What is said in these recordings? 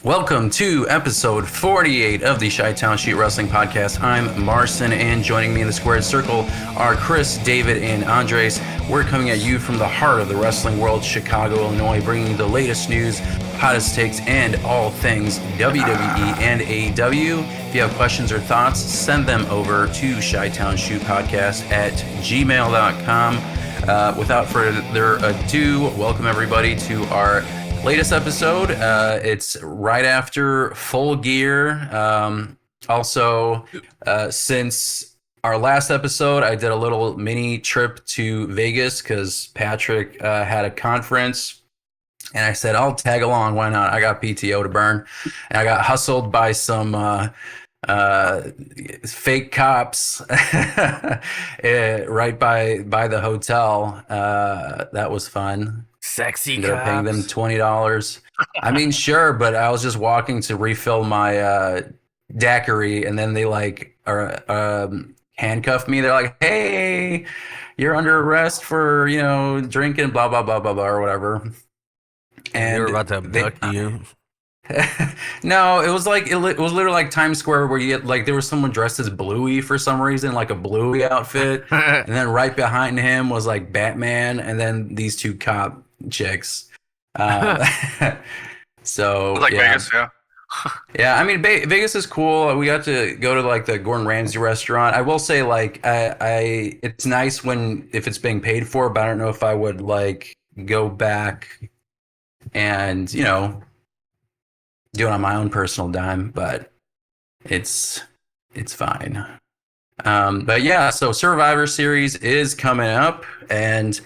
Welcome to episode 48 of the Chi-Town Sheet Wrestling Podcast. I'm Marcin, and joining me in the squared circle are Chris, David, and Andres. We're coming at you from the heart of the wrestling world, Chicago, Illinois, bringing you the latest news, hottest takes, and all things WWE and AEW. If you have questions or thoughts, send them over to ChiTownShootPodcast at gmail.com. Without further ado, welcome everybody to our latest episode. It's right after Full Gear. Since our last episode, I did a little mini trip to Vegas because Patrick had a conference. And I said, I'll tag along. Why not? I got PTO to burn. And I got hustled by some fake cops right by the hotel. That was fun. Sexy Ended up paying them cops. $20. I mean, sure, but I was just walking to refill my daiquiri, and then they handcuffed me. They're like, "Hey, you're under arrest for drinking, blah blah blah blah blah, or whatever." And they were about to abduct you. No, it was literally like Times Square where you get there was someone dressed as Bluey for some reason, like a Bluey outfit, and then right behind him was like Batman, and then these two cop chicks. So like yeah. Vegas, yeah. Yeah, I mean Vegas is cool. We got to go to the Gordon Ramsay restaurant. I will say I it's nice if it's being paid for, but I don't know if I would go back and do it on my own personal dime, but it's fine. But yeah, so Survivor Series is coming up, and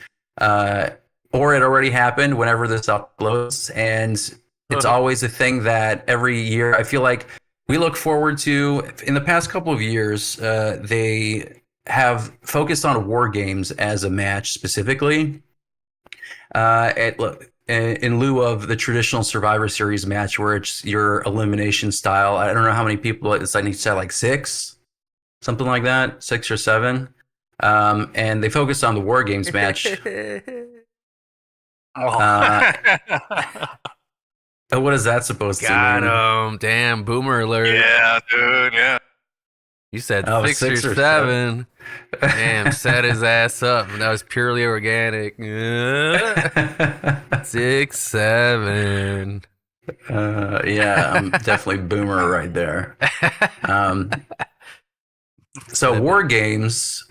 or it already happened whenever this uploads, and it's always a thing that every year I feel like we look forward to. In the past couple of years, they have focused on War Games as a match specifically. In lieu of the traditional Survivor Series match where it's your elimination style. I don't know how many people, it's like each like 6, something like that, 6 or 7. And they focused on the War Games match. What is that supposed to mean? Got him. Damn, boomer alert. Yeah, dude, yeah. You said 6 6 or or 7. Damn, set his ass up. That was purely organic. 6, 7. Yeah, I'm definitely boomer right there. So War Games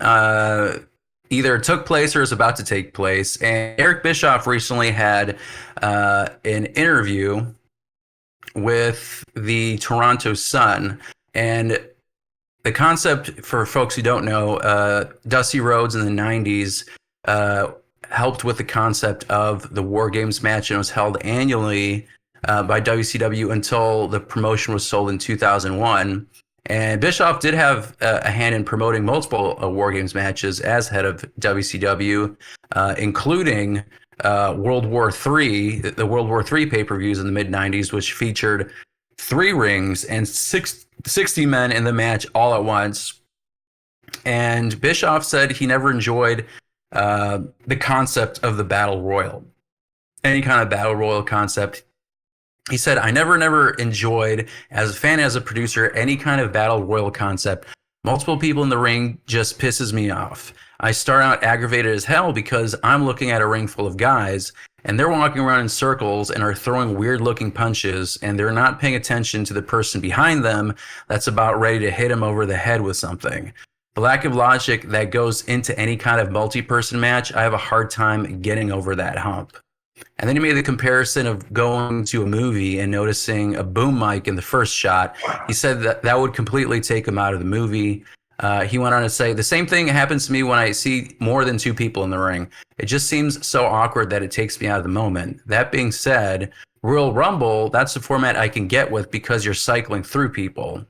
either took place or is about to take place. And Eric Bischoff recently had an interview with the Toronto Sun. And the concept, for folks who don't know, Dusty Rhodes in the 90s helped with the concept of the War Games match, and it was held annually by WCW until the promotion was sold in 2001. And Bischoff did have a hand in promoting multiple War Games matches as head of WCW, including World War III, the World War III pay-per-views in the mid-90s, which featured 3 rings and 60 men in the match all at once. And Bischoff said he never enjoyed the concept of the Battle Royal, any kind of Battle Royal concept. He said, I never enjoyed, as a fan, as a producer, any kind of Battle Royal concept. Multiple people in the ring just pisses me off. I start out aggravated as hell because I'm looking at a ring full of guys and they're walking around in circles and are throwing weird looking punches, and they're not paying attention to the person behind them that's about ready to hit him over the head with something. The lack of logic that goes into any kind of multi-person match, I have a hard time getting over that hump. And then he made the comparison of going to a movie and noticing a boom mic in the first shot. He said that would completely take him out of the movie. He went on to say, the same thing happens to me when I see more than 2 people in the ring. It just seems so awkward that it takes me out of the moment. That being said, Royal Rumble, that's the format I can get with because you're cycling through people.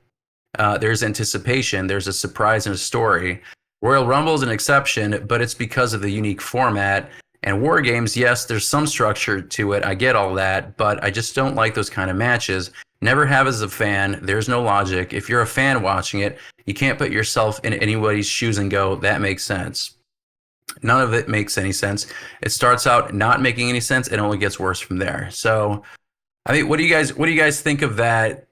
There's anticipation, there's a surprise and a story. Royal Rumble is an exception, but it's because of the unique format. And War Games, yes, there's some structure to it. I get all that, but I just don't like those kind of matches. Never have as a fan. There's no logic. If you're a fan watching it, you can't put yourself in anybody's shoes and go, that makes sense. None of it makes any sense. It starts out not making any sense. It only gets worse from there. So I mean, what do you guys think of that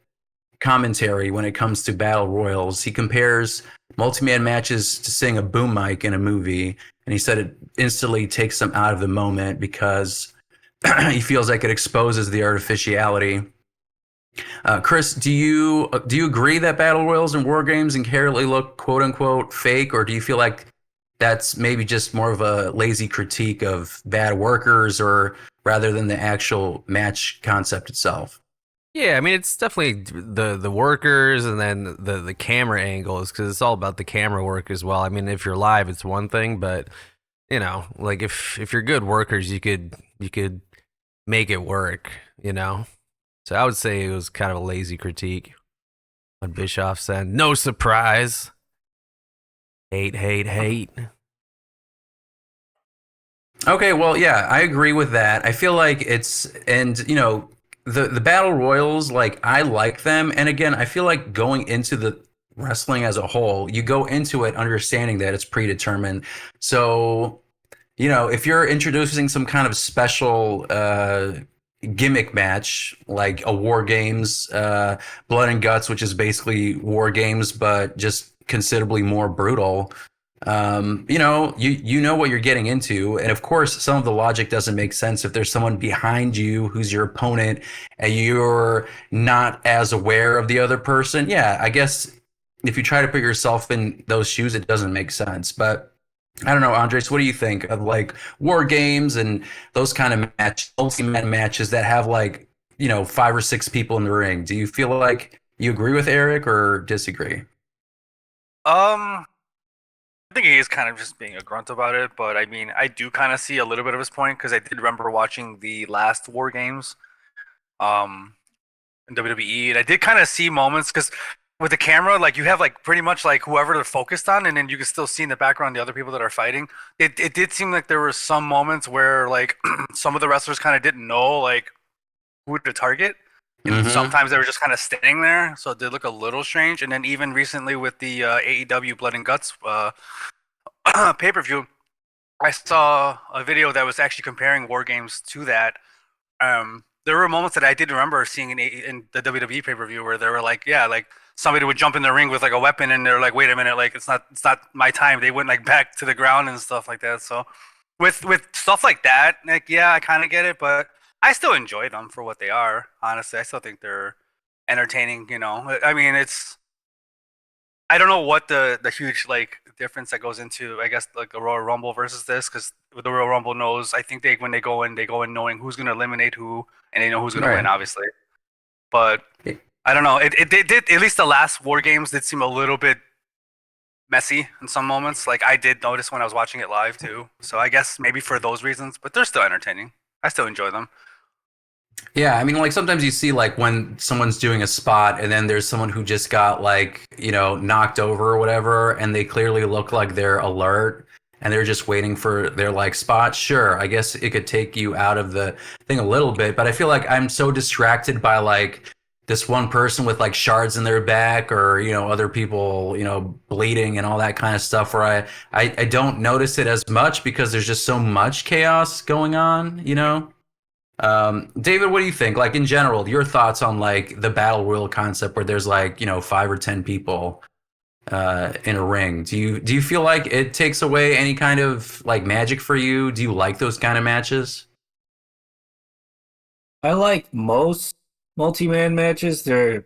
commentary when it comes to battle royals? He compares multi-man matches to seeing a boom mic in a movie, and he said it instantly takes them out of the moment because he feels like it exposes the artificiality. Chris, do you agree that battle royals and war games inherently look quote unquote fake, or do you feel like that's maybe just more of a lazy critique of bad workers, or rather than the actual match concept itself? Yeah, I mean it's definitely the workers and then the camera angles because it's all about the camera work as well. I mean, if you're live, it's one thing, but like if you're good workers, you could make it work. So I would say it was kind of a lazy critique on Bischoff said, "No surprise, hate, hate, hate." Okay, well, yeah, I agree with that. I feel like the battle royals, like I like them, and again, I feel like going into the wrestling as a whole, you go into it understanding that it's predetermined. So, if you're introducing some kind of special gimmick match, like a War Games, Blood and Guts, which is basically War Games, but just considerably more brutal. You know what you're getting into, and of course, some of the logic doesn't make sense if there's someone behind you who's your opponent, and you're not as aware of the other person. Yeah, I guess if you try to put yourself in those shoes, it doesn't make sense. But I don't know, Andres, what do you think of like war games and those kind of multi-man matches that have like, five or six people in the ring? Do you feel like you agree with Eric or disagree? Um, I think he is kind of just being a grunt about it, but I mean, I do kind of see a little bit of his point because I did remember watching the last War Games, um, in WWE, and I did kind of see moments because with the camera, like you have like pretty much like whoever they're focused on, and then you can still see in the background the other people that are fighting. It did seem like there were some moments where like some of the wrestlers kind of didn't know like who to target. And Mm-hmm. sometimes they were just kind of standing there, so it did look a little strange. And then even recently with the AEW Blood and Guts pay per view, I saw a video that was actually comparing War Games to that. There were moments that I did remember seeing in the WWE pay per view where they were like, yeah, like somebody would jump in the ring with like a weapon, and they're like, wait a minute, like it's not my time. They went like back to the ground and stuff like that. So with stuff like that, like yeah, I kind of get it, but I still enjoy them for what they are. Honestly, I still think they're entertaining. I mean, I don't know what the huge like difference that goes into I guess like a Royal Rumble versus this because the Royal Rumble knows I think when they go in knowing who's gonna eliminate who and they know who's gonna win Right. obviously. But I don't know. It did at least the last War Games did seem a little bit messy in some moments. Like I did notice when I was watching it live too. So I guess maybe for those reasons, but they're still entertaining. I still enjoy them. Yeah, I mean, like sometimes you see like when someone's doing a spot and then there's someone who just got like, knocked over or whatever, and they clearly look like they're alert and they're just waiting for their like spot. Sure, I guess it could take you out of the thing a little bit, but I feel like I'm so distracted by like this one person with like shards in their back or, other people, bleeding and all that kind of stuff where I don't notice it as much because there's just so much chaos going on. David, what do you think? Like in general, your thoughts on like the battle royal concept where there's like, five or ten people in a ring. Do you feel like it takes away any kind of like magic for you? Do you like those kind of matches? I like most multi-man matches. There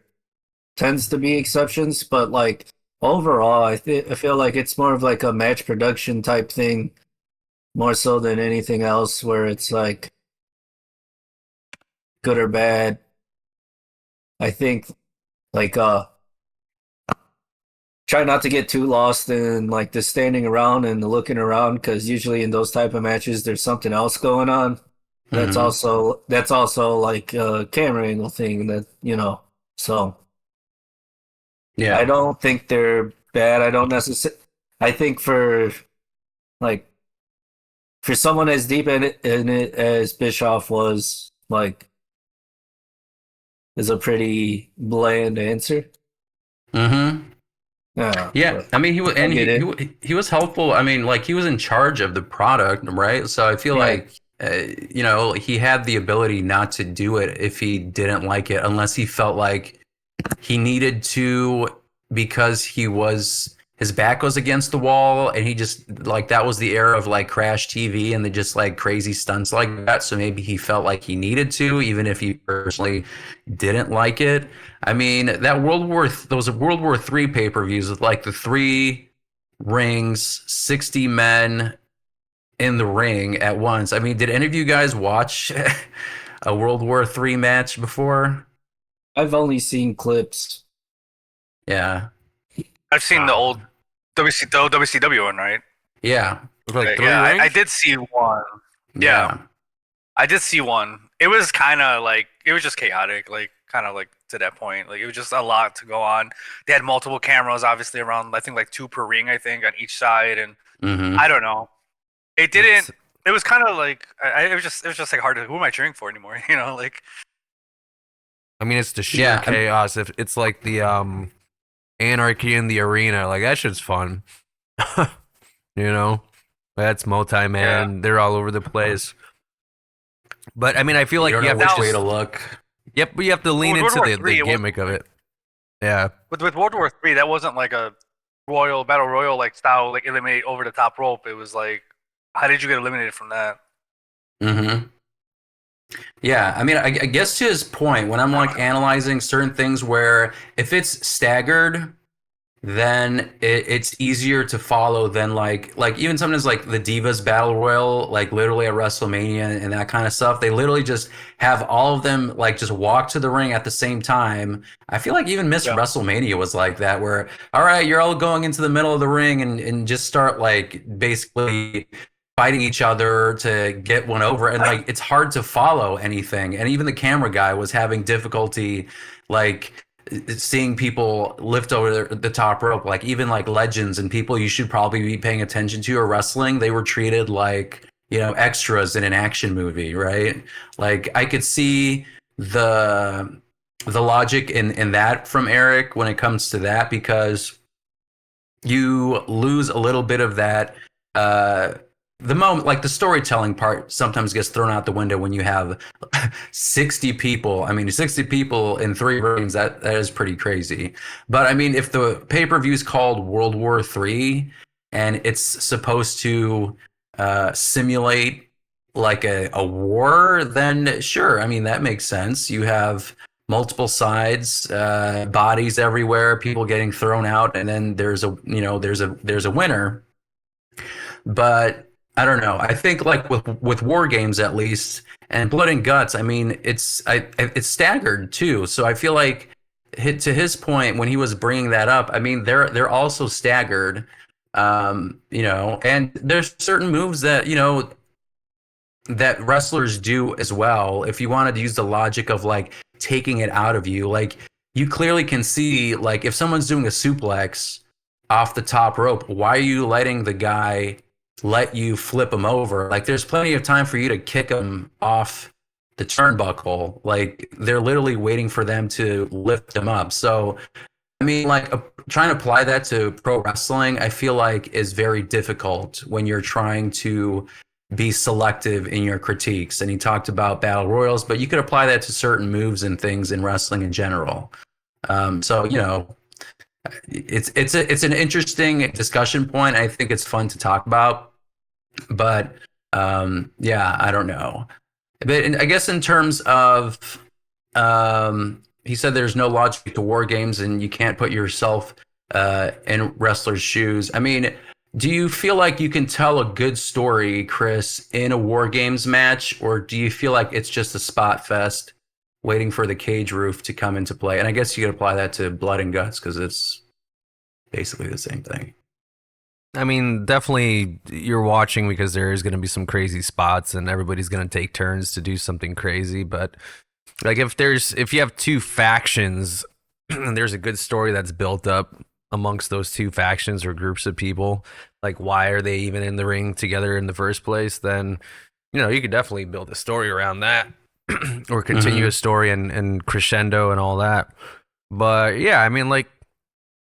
tends to be exceptions, but like overall, I feel like it's more of like a match production type thing, more so than anything else, where it's like good or bad. I think like try not to get too lost in like the standing around and the looking around, because usually in those type of matches, there's something else going on. Hmm. That's also like a camera angle thing that. So. I Yeah. don't think they're bad. I don't necessarily. I think like for someone as deep in it as Bischoff was, like, is a pretty bland answer. Hmm. Yeah, Yeah, but I mean, he was, I and get it. he was helpful. I mean, like he was in charge of the product, right? So I feel Yeah, like he had the ability not to do it if he didn't like it, unless he felt like he needed to, because his back was against the wall, and he just like, that was the era of like Crash TV and the just like crazy stunts like that. So maybe he felt like he needed to, even if he personally didn't like it. I mean, those World War III pay-per-views with like the 3 rings, 60 men in the ring at once. I mean, did any of you guys watch a World War III match before? I've only seen clips. Yeah. I've seen the old WCW one, right? Yeah. Like 3 yeah, rings? I did see one. Yeah. I did see one. It was kind of like, it was just chaotic, like kind of like to that point. Like it was just a lot to go on. They had multiple cameras, obviously around, I think like 2 per ring, I think, on each side, and Mm-hmm. I don't know. It didn't. It was kind of like it was just like hard to. Who am I cheering for anymore? Like. I mean, it's the sheer chaos. If it's like the anarchy in the arena, like that shit's fun. That's multi-man. They're all over the place. But I mean, I feel like you have which way to look. Yep, but you have to lean into the gimmick of it. Yeah. With World War III, that wasn't like a battle royal like style, like eliminate over the top rope. It was like, how did you get eliminated from that? Mm-hmm. Yeah, I mean, I guess to his point, when I'm like analyzing certain things, where if it's staggered, then it's easier to follow than like even sometimes like the Divas Battle Royal, like literally at WrestleMania and that kind of stuff. They literally just have all of them like just walk to the ring at the same time. I feel like even Miss WrestleMania was like that, where all right, you're all going into the middle of the ring and just start like basically fighting each other to get one over, and like it's hard to follow anything. And even the camera guy was having difficulty like seeing people lift over the top rope. Like even like legends and people you should probably be paying attention to or wrestling, they were treated like extras in an action movie, right? Like I could see the logic in that from Eric when it comes to that, because you lose a little bit of that the moment, like the storytelling part sometimes gets thrown out the window when you have 60 people. I mean, 60 people in 3 rings, that is pretty crazy. But I mean, if the pay-per-view is called World War III and it's supposed to simulate like a war, then sure. I mean, that makes sense. You have multiple sides, bodies everywhere, people getting thrown out, and then there's a winner. But I don't know. I think like with war games at least, and Blood and Guts, I mean it's staggered too. So I feel like to his point when he was bringing that up, I mean they're also staggered, and there's certain moves that that wrestlers do as well. If you wanted to use the logic of like taking it out of you, like you clearly can see like if someone's doing a suplex off the top rope, why are you letting the guy let you flip them over? Like there's plenty of time for you to kick them off the turnbuckle. Like they're literally waiting for them to lift them up. So I mean, like trying to apply that to pro wrestling, I feel like is very difficult when you're trying to be selective in your critiques. And he talked about battle royals, but you could apply that to certain moves and things in wrestling in general. So it's an interesting discussion point. I think it's fun to talk about, but I don't know. But I guess in terms of he said there's no logic to war games and you can't put yourself in wrestlers' shoes. I mean, do you feel like you can tell a good story, Chris, in a war games match, or do you feel like it's just a spot fest waiting for the cage roof to come into play? And I guess you could apply that to Blood and Guts because it's basically the same thing. I mean, definitely you're watching because there is going to be some crazy spots and everybody's going to take turns to do something crazy. But like if you have 2 factions and there's a good story that's built up amongst those 2 factions or groups of people, like why are they even in the ring together in the first place, then you could definitely build a story around that or continue a story and crescendo and all that. But yeah, I mean, like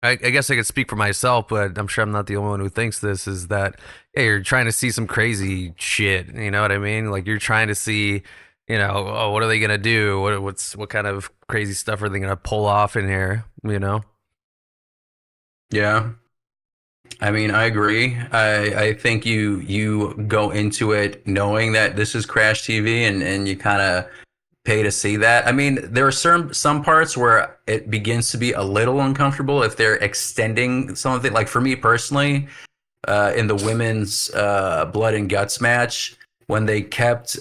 I guess I could speak for myself, but I'm sure I'm not the only one who thinks this. Is that hey, you're trying to see some crazy shit? You know what I mean? Like you're trying to see, oh, what are they gonna do? What kind of crazy stuff are they gonna pull off in here? Yeah. I mean, I agree. I think you go into it knowing that this is Crash TV, and you kind of pay to see that. I mean, there are some parts where it begins to be a little uncomfortable if they're extending something. Like for me personally, in the women's blood and guts match, when they kept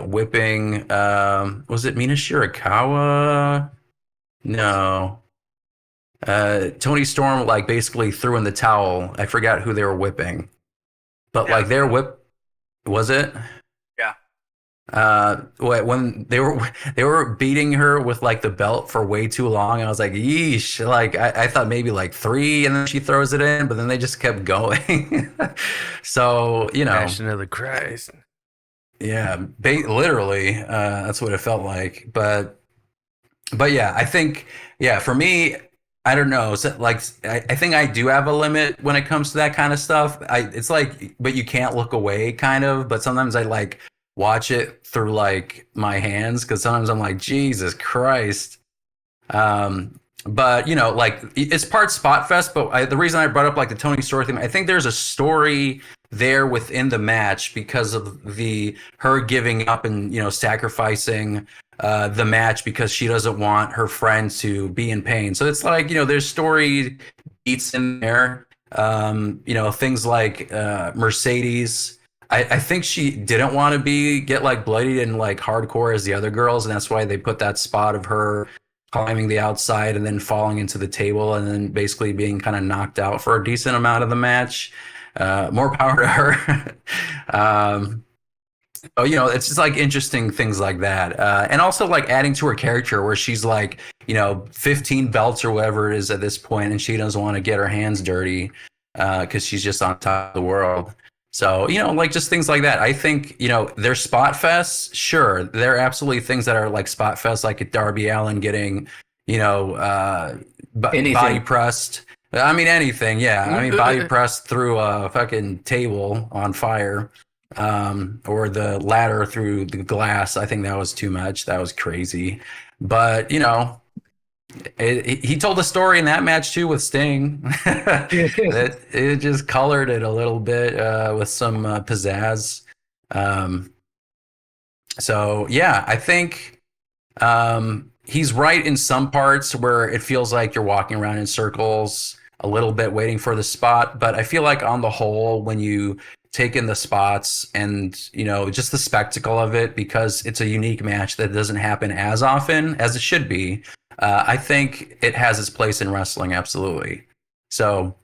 whipping, was it Mina Shirakawa? No. Tony Storm like basically threw in the towel. I forgot who they were whipping, but like their whip was it? Yeah. When they were beating her with like the belt for way too long, I was like, yeesh. Like I thought maybe like 3, and then she throws it in, but then they just kept going. So Passion of the Christ. Yeah, literally, that's what it felt like. But yeah, I think for me, I don't know. So, like, I think I do have a limit when it comes to that kind of stuff. It's like, but you can't look away, kind of. But sometimes I like watch it through like my hands because sometimes I'm like, Jesus Christ. But like it's part spot fest. But the reason I brought up like the Tony Storm thing, I think there's a story there within the match because of her giving up and sacrificing the match because she doesn't want her friend to be in pain. So it's like there's story beats in there. Things like Mercedes. I think she didn't want to get like bloodied and like hardcore as the other girls, and that's why they put that spot of her climbing the outside and then falling into the table and then basically being kind of knocked out for a decent amount of the match. More power to her. It's just like interesting things like that. And also like adding to her character where she's like, 15 belts or whatever it is at this point, and she doesn't want to get her hands dirty because she's just on top of the world. So, like just things like that. I think, they're spot fests. Sure, they're absolutely things that are like spot fests, like Darby Allin getting, body pressed. I mean, anything. Yeah. I mean, body pressed through a fucking table on fire, or the ladder through the glass. I think that was too much. That was crazy. But, he told a story in that match too with Sting. it just colored it a little bit with some pizzazz. So yeah, I think he's right in some parts where it feels like you're walking around in circles a little bit waiting for the spot. But I feel like on the whole, when you take in the spots and just the spectacle of it, because it's a unique match that doesn't happen as often as it should be, I think it has its place in wrestling, absolutely. So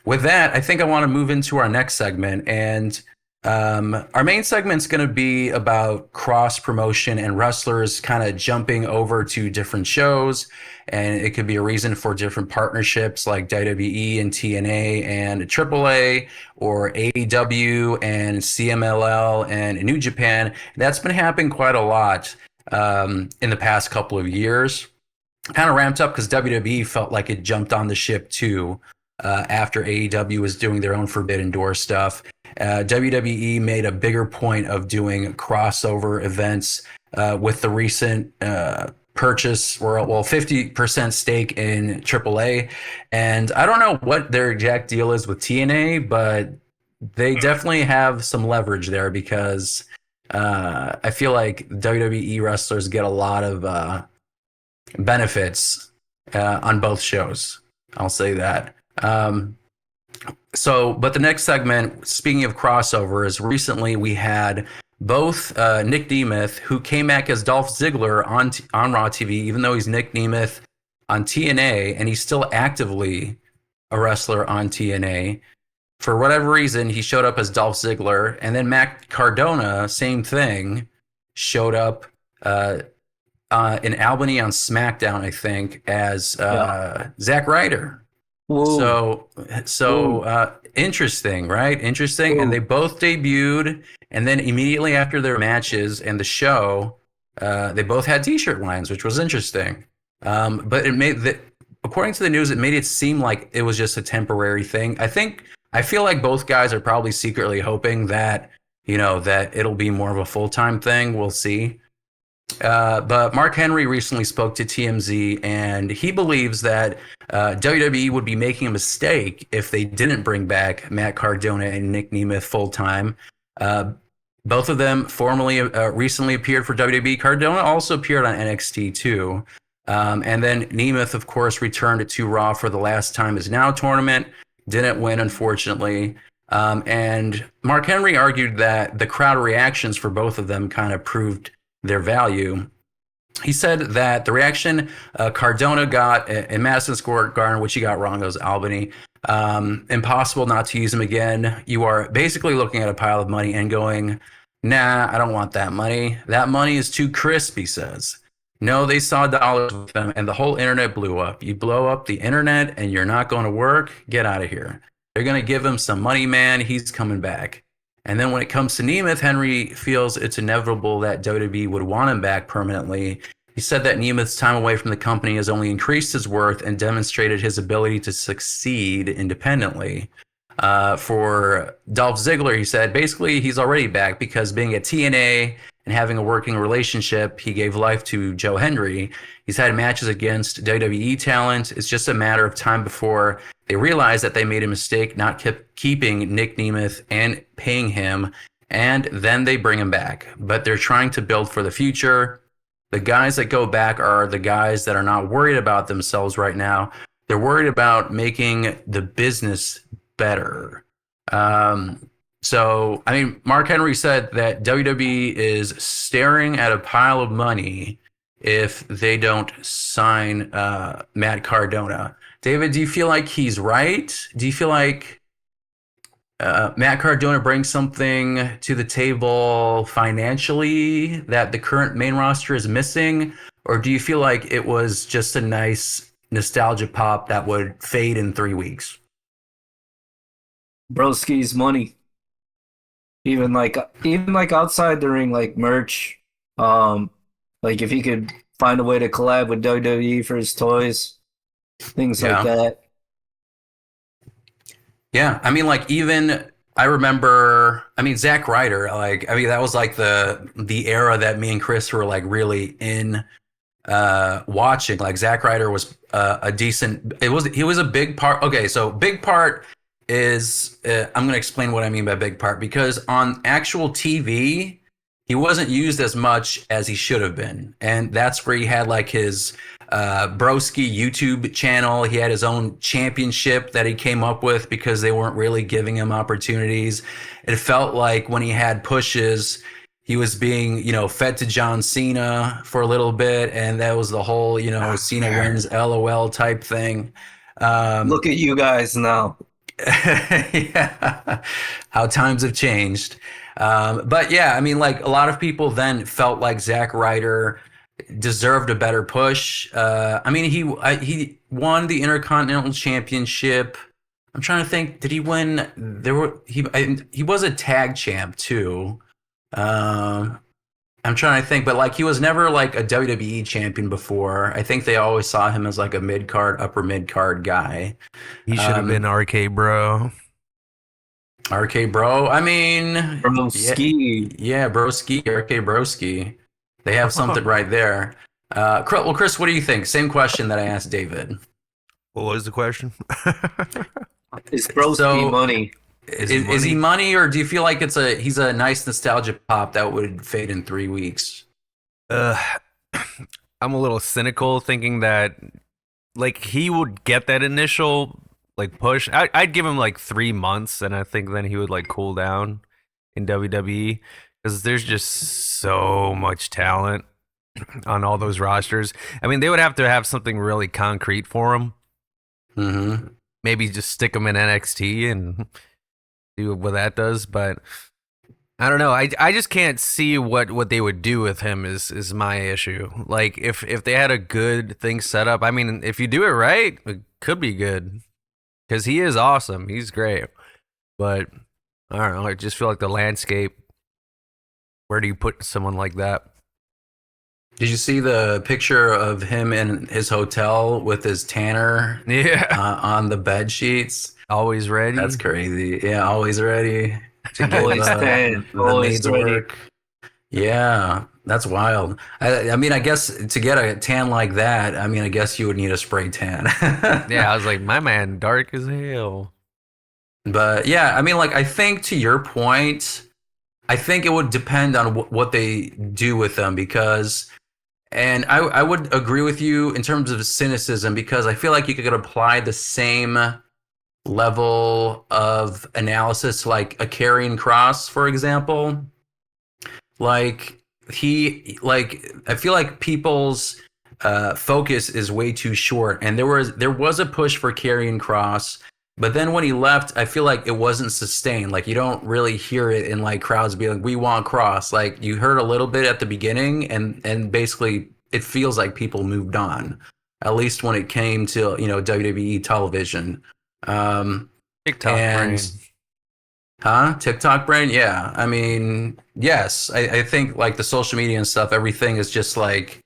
with that, I think I want to move into our next segment. And our main segment's going to be about cross promotion and wrestlers kind of jumping over to different shows. And it could be a reason for different partnerships like WWE and TNA and AAA, or AEW and CMLL and New Japan. That's been happening quite a lot in the past couple of years. Kind of ramped up because WWE felt like it jumped on the ship too after AEW was doing their own Forbidden Door stuff. WWE made a bigger point of doing crossover events with the recent purchase, or 50% stake in AAA. And I don't know what their exact deal is with TNA, but they definitely have some leverage there because I feel like WWE wrestlers get a lot of benefits on both shows. I'll say that. But the next segment, speaking of crossovers, recently we had both Nick Nemeth, who came back as Dolph Ziggler on Raw TV, even though he's Nick Nemeth on TNA, and he's still actively a wrestler on TNA. For whatever reason, he showed up as Dolph Ziggler, and then Matt Cardona, same thing, showed up in Albany on SmackDown, I think, as Zack Ryder. Whoa. So interesting, right? Interesting. Whoa. And they both debuted, and then immediately after their matches and the show, they both had T-shirt lines, which was interesting. But it made according to the news, it made it seem like it was just a temporary thing. I feel like both guys are probably secretly hoping that, that it'll be more of a full-time thing. We'll see. But Mark Henry recently spoke to TMZ, and he believes that WWE would be making a mistake if they didn't bring back Matt Cardona and Nick Nemeth full time. Both of them recently appeared for WWE. Cardona also appeared on NXT too. And then Nemeth, of course, returned to Raw for the Last Time Is Now tournament. Didn't win, unfortunately. And Mark Henry argued that the crowd reactions for both of them kind of proved their value. He said that the reaction Cardona got in Madison Square Garden, which he got wrong, it was Albany, impossible not to use him again. You are basically looking at a pile of money and going, nah, I don't want that money. That money is too crisp, he says. No, they saw dollars with them, and the whole internet blew up. You blow up the internet and you're not going to work, get out of here. They're going to give him some money, man. He's coming back. And then when it comes to Nemeth, Henry feels it's inevitable that WWE would want him back permanently. He said that Nemeth's time away from the company has only increased his worth and demonstrated his ability to succeed independently. For Dolph Ziggler, he said, basically he's already back because being at TNA and having a working relationship, he gave life to Joe Hendry. He's had matches against WWE talent. It's just a matter of time before they realize that they made a mistake not keeping Nick Nemeth and paying him, and then they bring him back. But they're trying to build for the future. The guys that go back are the guys that are not worried about themselves right now. They're worried about making the business better. So, I mean, Mark Henry said that WWE is staring at a pile of money if they don't sign Matt Cardona. David, do you feel like he's right? Do you feel like Matt Cardona brings something to the table financially that the current main roster is missing? Or do you feel like it was just a nice nostalgia pop that would fade in 3 weeks? Broski's money. Even like outside the ring, like merch. Like if he could find a way to collab with WWE for his toys, things like that. Yeah, I mean, like even I remember. I mean, Zack Ryder. That was like the era that me and Chris were like really in watching. Like Zack Ryder was a decent. He was a big part. Okay, so big part is I'm going to explain what I mean by big part, because on actual TV he wasn't used as much as he should have been, and that's where he had like his Broski YouTube channel. He had his own championship that he came up with because they weren't really giving him opportunities. It felt like when he had pushes, he was being, fed to John Cena for a little bit, and that was the whole, Cena wins LOL type thing. Look at you guys now. Yeah, how times have changed. But yeah, I mean, like a lot of people then felt like Zack Ryder deserved a better push. I mean, he won the Intercontinental Championship. I'm trying to think, did he win? He was a tag champ too. I'm trying to think, but like he was never like a WWE champion before. I think they always saw him as like a upper mid card guy. He should have been RK Bro. RK Bro. I mean, Broski. Yeah, Broski, RK Broski. They have something right there. Well, Chris, what do you think? Same question that I asked David. What was the question? Is Broski money? Is he money, or do you feel like he's a nice nostalgia pop that would fade in 3 weeks? I'm a little cynical, thinking that like he would get that initial like push. I'd give him like 3 months, and I think then he would like cool down in WWE, because there's just so much talent on all those rosters. I mean, they would have to have something really concrete for him. Mm-hmm. Maybe just stick him in NXT and do what that does, but I don't know. I just can't see what they would do with him is my issue. Like if they had a good thing set up, I mean, if you do it right, it could be good, because he is awesome. He's great, but I don't know. I just feel like the landscape. Where do you put someone like that? Did you see the picture of him in his hotel with his tanner Yeah, on the bed sheets? always ready. That's crazy. Yeah, always ready to give Always tan, the always maids ready. work. Yeah, that's wild. I mean, I guess to get a tan like that, I mean, I guess you would need a spray tan. Yeah, I was like, my man, dark as hell. But yeah, I mean, like, I think to your point, I think it would depend on what they do with them because, and I would agree with you in terms of cynicism because I feel like you could apply the same level of analysis to like a carrying cross, for example. Like I feel like people's focus is way too short, and there was a push for carrying cross, but then when he left, I feel like it wasn't sustained. Like you don't really hear it in like crowds being like, "We want cross." Like you heard a little bit at the beginning, and basically it feels like people moved on. At least when it came to WWE television, TikTok and brain. TikTok brain? Yeah. I mean, yes. I think like the social media and stuff, everything is just like,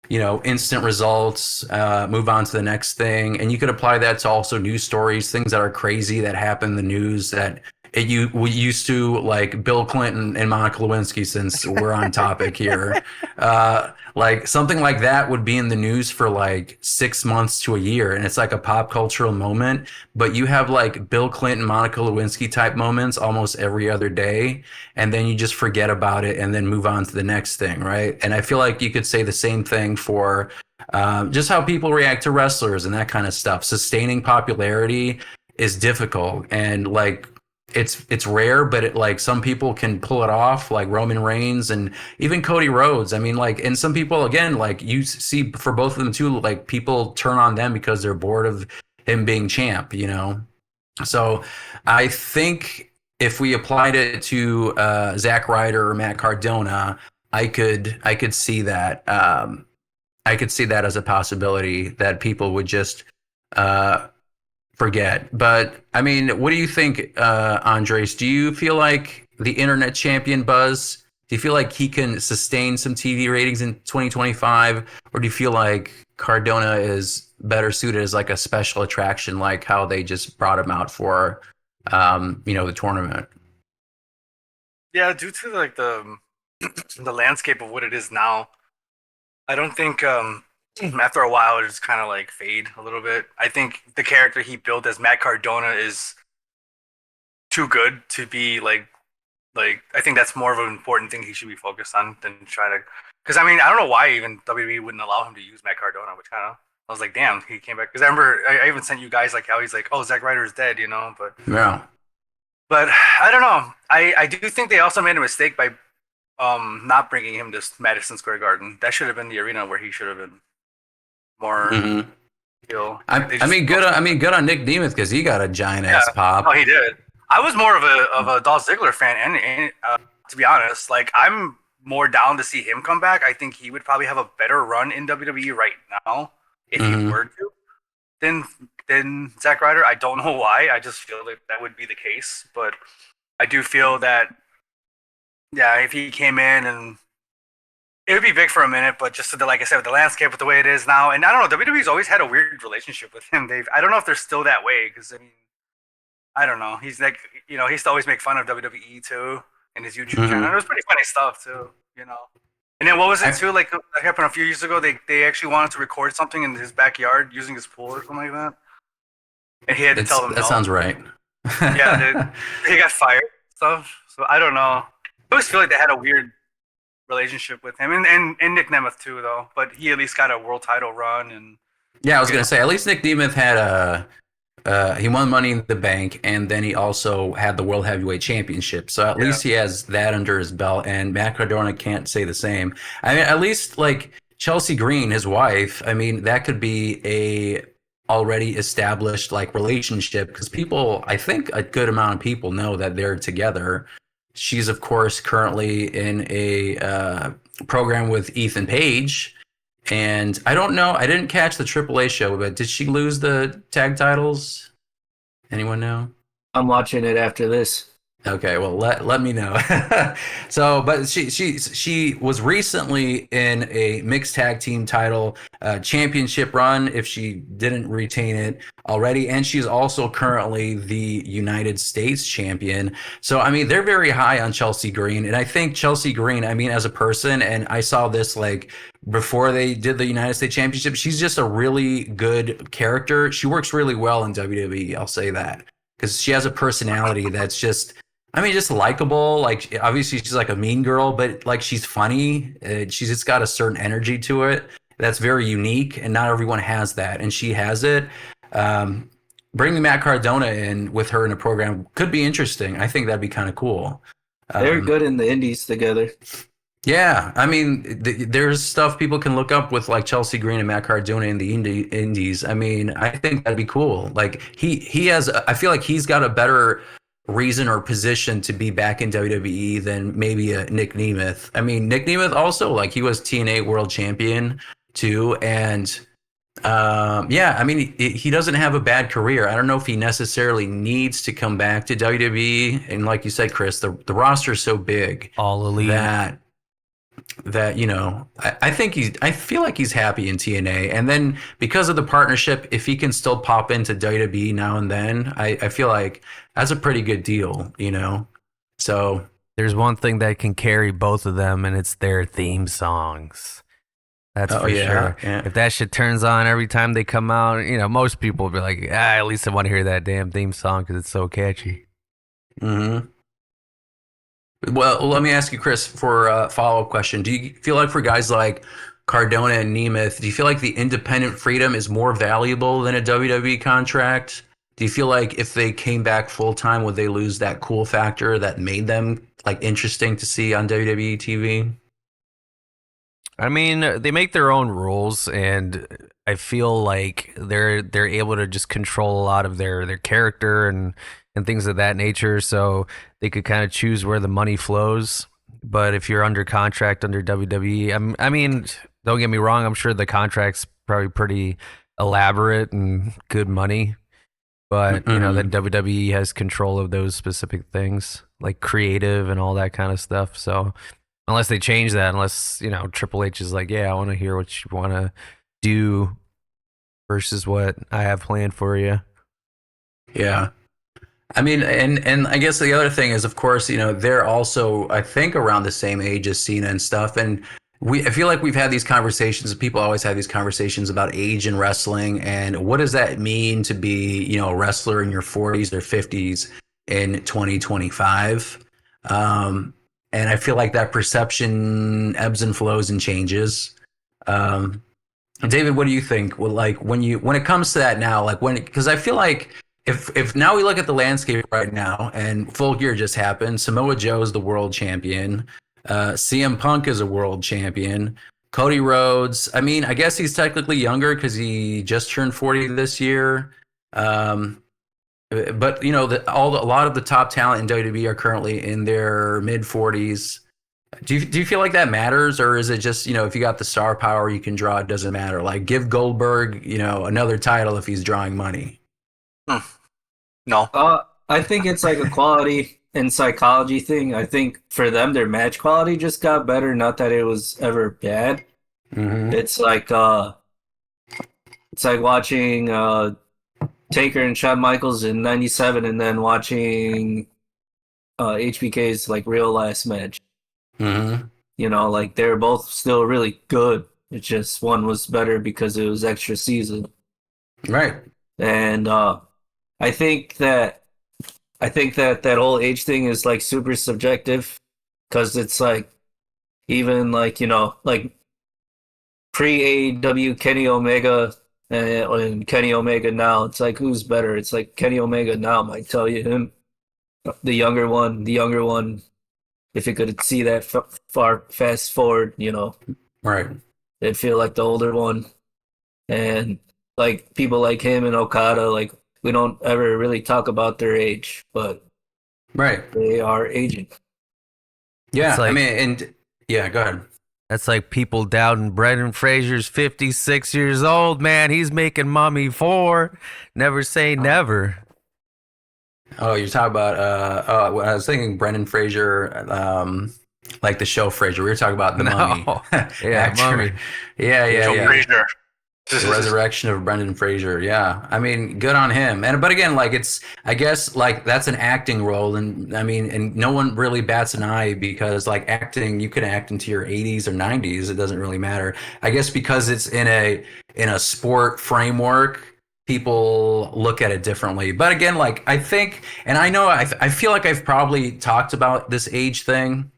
instant results, move on to the next thing. And you could apply that to also news stories, things that are crazy that happen in the news that we used to like Bill Clinton and Monica Lewinsky, since we're on topic here. Like something like that would be in the news for like 6 months to a year. And it's like a pop cultural moment, but you have like Bill Clinton, Monica Lewinsky type moments almost every other day. And then you just forget about it and then move on to the next thing. Right. And I feel like you could say the same thing for just how people react to wrestlers and that kind of stuff. Sustaining popularity is difficult. And like, it's rare, but like some people can pull it off, like Roman Reigns and even Cody Rhodes. I mean, like, and some people again, like you see for both of them too, like people turn on them because they're bored of him being champ. So I think if we applied it to Zack Ryder or Matt Cardona, I could see that. I could see that as a possibility that people would just uh, forget. But I mean, what do you think, Andres? Do you feel like the internet champion buzz? Do you feel like he can sustain some TV ratings in 2025, or do you feel like Cardona is better suited as like a special attraction, like how they just brought him out for, the tournament? Yeah, due to like the the landscape of what it is now, I don't think after a while it just kind of like fade a little bit. I think the character he built as Matt Cardona is too good to be like I think that's more of an important thing he should be focused on than try to. Because I mean I don't know why even WWE wouldn't allow him to use Matt Cardona, which kind of I was like damn he came back because I remember I even sent you guys like how he's like oh Zack Ryder is dead Yeah. but I don't know I do think they also made a mistake by not bringing him to Madison Square Garden. That should have been the arena where he should have been more. Hmm. I mean, good. I mean, good on Nick Nemeth because he got a giant Yeah, ass pop. oh, he did. I was more of a Dolph Ziggler fan, and to be honest, like I'm more down to see him come back. I think he would probably have a better run in WWE right now if he Mhm. were to than Zack Ryder. I don't know why. I just feel like that would be the case, but I do feel that yeah, if he came in and it would be big for a minute, but just like I said, with the landscape, with the way it is now, and I don't know, WWE's always had a weird relationship with him. I don't know if they're still that way because I mean, I don't know. He's like, he used to always make fun of WWE too in his YouTube channel. Mhm. It was pretty funny stuff too. And then what was it too? Like that happened a few years ago. They actually wanted to record something in his backyard using his pool or something like that, and he had to tell them That no. sounds right. Yeah, he got fired and stuff. So I don't know. I always feel like they had a weird relationship with him, and Nick Nemeth too, though. But he at least got a world title run, and Yeah, I was gonna say at least Nick Nemeth had he won Money in the Bank, and then he also had the World Heavyweight Championship. So at Yeah. least he has that under his belt. And Matt Cardona can't say the same. I mean, at least like Chelsea Green, his wife. I mean, that could be a already established like relationship because people, I think, a good amount of people know that they're together. She's of course currently in a program with Ethan Page. And I don't know. I didn't catch the AAA show, but did she lose the tag titles? Anyone know? I'm watching it after this. Okay, well let me know. So, but she was recently in a mixed tag team title championship run. If she didn't retain it already, and she's also currently the United States champion. So, I mean, they're very high on Chelsea Green, and I think Chelsea Green. I mean, as a person, and I saw this like before they did the United States Championship. She's just a really good character. She works really well in WWE. I'll say that because she has a personality that's just I mean, just likable. Like, obviously, she's like a mean girl, but like she's funny. She's just got a certain energy to it that's very unique, and not everyone has that, and she has it. Um, Bringing Matt Cardona in with her in a program could be interesting. I think that'd be kind of cool. They're Um, good in the indies together. yeah, I mean, there's stuff people can look up with like Chelsea Green and Matt Cardona in the indies. I mean, I think that'd be cool. Like he has, I feel like he's got a better reason or position to be back in WWE than maybe a Nick Nemeth. I mean, Nick Nemeth also like he was TNA World Champion too, and yeah, I mean, he doesn't have a bad career. I don't know if he necessarily needs to come back to WWE. And like you said, Chris, the roster is so big All elite. that I think I feel like he's happy in TNA, and then because of the partnership, if he can still pop into WWE now and then, I feel like that's a pretty good deal. So There's one thing that can carry both of them, and it's their theme songs. That's oh for yeah, sure. yeah. If that shit turns on every time they come out, most people will be like, at least I want to hear that damn theme song because it's so catchy. Hmm. Well, let me ask you, Chris, for a follow-up question. Do you feel like for guys like Cardona and Nemeth, do you feel like the independent freedom is more valuable than a WWE contract? Do you feel like if they came back full time, would they lose that cool factor that made them like interesting to see on WWE TV? I mean, they make their own rules, and I feel like they're able to just control a lot of their character and things of that nature. So they could kind of choose where the money flows. But if you're under contract under WWE, I mean, don't get me wrong, I'm sure the contract's probably pretty elaborate and good money. But that Mhm. WWE has control of those specific things, like creative and all that kind of stuff. So unless they change that, unless Triple H is like, yeah, I want to hear what you want to do versus what I have planned for you. Yeah. I mean, and I guess the other thing is, of course, they're also, I think, around the same age as Cena and stuff. And I feel like we've had these conversations. People always have these conversations about age in wrestling and what does that mean to be, a wrestler in your 40s or 50s in 2025. And I feel like that perception ebbs and flows and changes. Um, David, what do you think? Well, like when it comes to that now, like because I feel like if now we look at the landscape right now and Full Gear just happened, Samoa Joe is the world champion, CM Punk is a world champion, Cody Rhodes. I mean, I guess he's technically younger because he just turned 40 this year. Um, but a lot of the top talent in WWE are currently in their mid 40s. Do you feel like that matters, or is it just if you got the star power you can draw, it doesn't matter? Like give Goldberg another title if he's drawing money. Hmm. No. I think it's like a quality and psychology thing. I think for them, their match quality just got better. Not that it was ever bad. Hmm. It's like watching Taker and Shawn Michaels in '97, and then watching HBK's like real last match. Hmm. Like they're both still really good. It's just one was better because it was extra season. Right. And I think that that whole age thing is like super subjective because it's like even like like pre AEW Kenny Omega and Kenny Omega now. It's like who's better? It's like Kenny Omega now might tell you him, the younger one, if you could see that far fast forward, Right. they'd feel like the older one. And like people like him and Okada, like we don't ever really talk about their age, but Right. they are aging. Yeah. It's like I mean, and yeah, go ahead. that's like people doubting Brendan Fraser's 56 years old, man. He's making Mummy 4. Never say never. Oh, you're talking about I was thinking Brendan Fraser, like the show Fraser. We were talking about the Mummy No. Yeah, actor. Mummy. Yeah. Joe Frazier. The resurrection of Brendan Fraser. Yeah. I mean, good on him. But again, like I guess like that's an acting role. And I mean, and no one really bats an eye because like acting, you can act into your 80s or 90s. It doesn't really matter. I guess because it's in a sport framework, people look at it differently. But again, like I think, and I know I feel like I've probably talked about this age thing.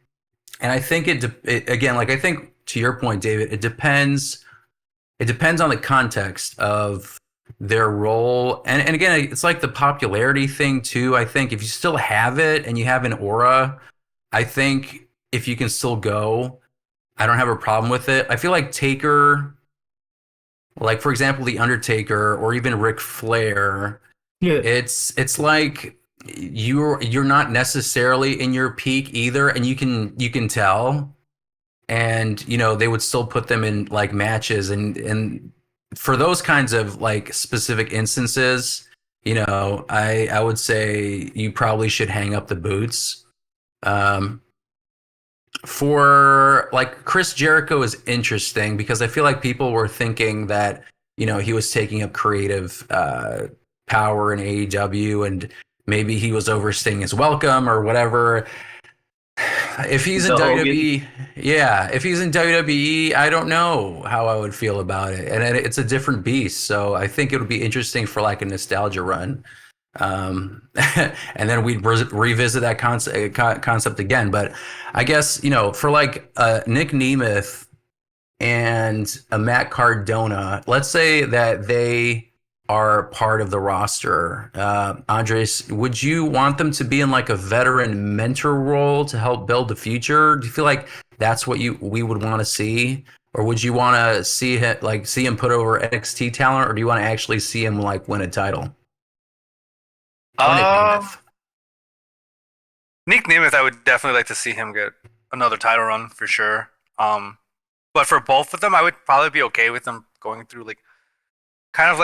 And I think again, like I think to your point, David, it depends on the context of their role. And again, it's like the popularity thing too. I think if you still have it and you have an aura, I think if you can still go, I don't have a problem with it. I feel like Taker, like for example, The Undertaker or even Ric Flair, Yeah. it's like you're not necessarily in your peak either, and you can tell. And you know they would still put them in like matches, and for those kinds of like specific instances, you know, I would say you probably should hang up the boots. um for like Chris Jericho is interesting because I feel like people were thinking that, you know, he was taking up creative power in AEW and maybe he was overstaying his welcome or whatever. If he's in The Hogan. WWE, yeah, if he's in WWE, I don't know how I would feel about it. And it's a different beast. So I think it would be interesting for like a nostalgia run. And then we'd revisit that concept again. But I guess, you know, for like Nick Nemeth and a Matt Cardona, let's say that they are part of the roster. Andres, would you want them to be in like a veteran mentor role to help build the future? Do you feel like that's what we would want to see? Or would you want to see him put over NXT talent, or do you want to actually see him like win a title? Or Nick Nemeth? Nick Nemeth, I would definitely like to see him get another title run for sure. But for both of them, I would probably be okay with them going through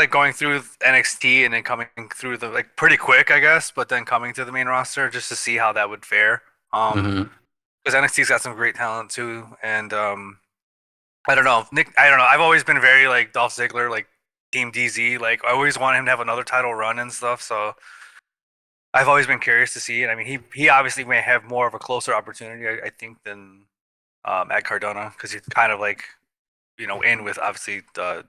going through NXT and then coming through the like pretty quick, I guess, but then coming to the main roster just to see how that would fare. Because NXT's got some great talent too, and I don't know, Nick. I don't know. I've always been very like Dolph Ziggler, like Team DZ. Like I always want him to have another title run and stuff. So I've always been curious to see it. I mean, he obviously may have more of a closer opportunity, I think, than at Cardona because he's kind of like, you know, in with obviously the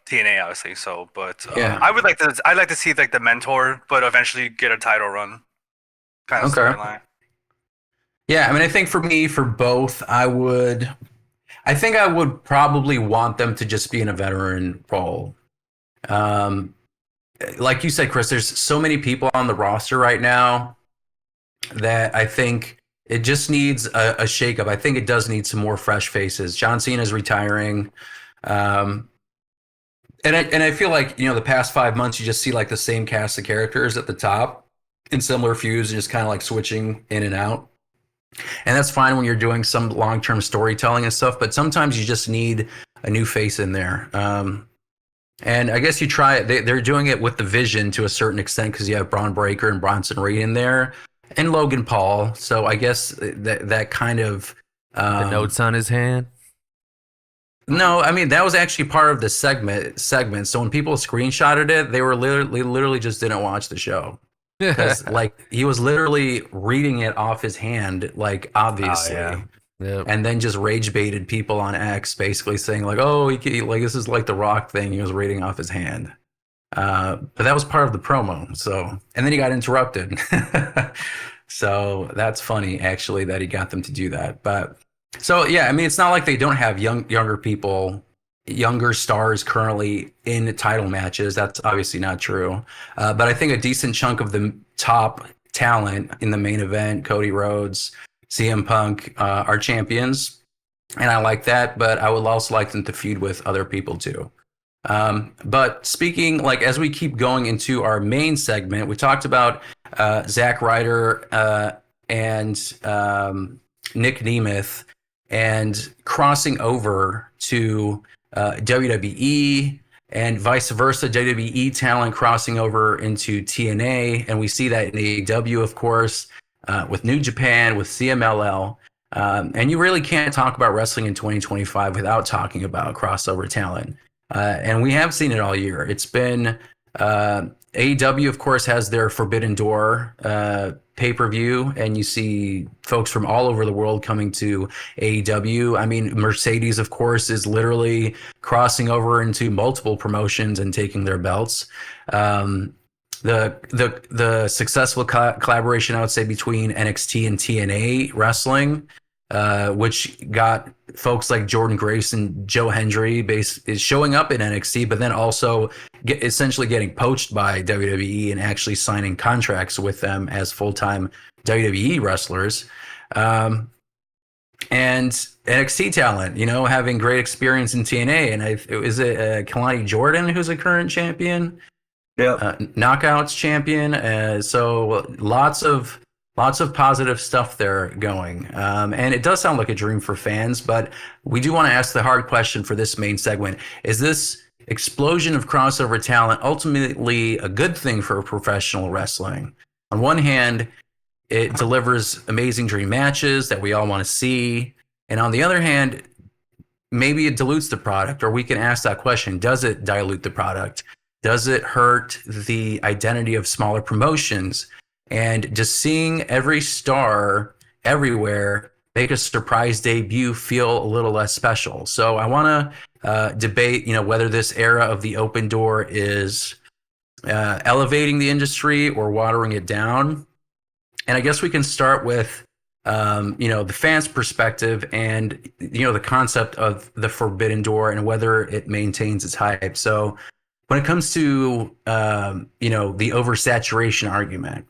TNA obviously. So, but Yeah. I'd like to see like the mentor, but eventually get a title run kind of Okay. storyline. Yeah, I mean, I think for me, for both, I think I would probably want them to just be in a veteran role. Like you said, Chris, there's so many people on the roster right now that I think it just needs a shakeup. I think it does need some more fresh faces. John Cena's retiring. And I feel like, you know, the past 5 months, you just see like the same cast of characters at the top in similar feuds and just kind of like switching in and out. And that's fine when you're doing some long-term storytelling and stuff, but sometimes you just need a new face in there. And I guess you try it. They're doing it with the Vision to a certain extent because you have Braun Breaker and Bronson Reed in there and Logan Paul. So I guess that kind of The notes on his hand. No, I mean that was actually part of the segment. So when people screenshotted it, they were literally just didn't watch the show because like he was literally reading it off his hand, like obviously. Oh, yeah. Yep. And then just rage baited people on X, basically saying like, "Oh, like this is like the Rock thing." He was reading off his hand, but that was part of the promo. So, and then he got interrupted. So that's funny, actually, that he got them to do that. But so yeah, I mean, it's not like they don't have younger people, younger stars currently in title matches. That's obviously not true. But I think a decent chunk of the top talent in the main event, Cody Rhodes, CM Punk, are champions, and I like that. But I would also like them to feud with other people too. But speaking, like as we keep going into our main segment, we talked about Zack Ryder and Nick Nemeth and crossing over to WWE and vice versa, WWE talent crossing over into TNA, and we see that in AEW, of course, with New Japan, with CMLL. And you really can't talk about wrestling in 2025 without talking about crossover talent. And we have seen it all year. It's been AEW, of course, has their Forbidden Door pay-per-view, and you see folks from all over the world coming to AEW. I mean, Mercedes, of course, is literally crossing over into multiple promotions and taking their belts. The successful collaboration, I would say, between NXT and TNA wrestling, which got folks like Jordan Grace and Joe Hendry is showing up in NXT, but then also essentially getting poached by WWE and actually signing contracts with them as full-time WWE wrestlers. And NXT talent, having great experience in TNA. And is it Kalani Jordan who's a current champion? Yeah. Knockouts champion. So lots of positive stuff there going. And it does sound like a dream for fans, but we do want to ask the hard question for this main segment. Is this explosion of crossover talent ultimately a good thing for professional wrestling? On one hand, it delivers amazing dream matches that we all want to see. And on the other hand, maybe it dilutes the product, or we can ask that question. Does it dilute the product? Does it hurt the identity of smaller promotions? And just seeing every star everywhere make a surprise debut feel a little less special. So I want to debate, whether this era of the open door is elevating the industry or watering it down. And I guess we can start with, the fans' perspective and, the concept of the Forbidden Door and whether it maintains its hype. So when it comes to, the oversaturation argument,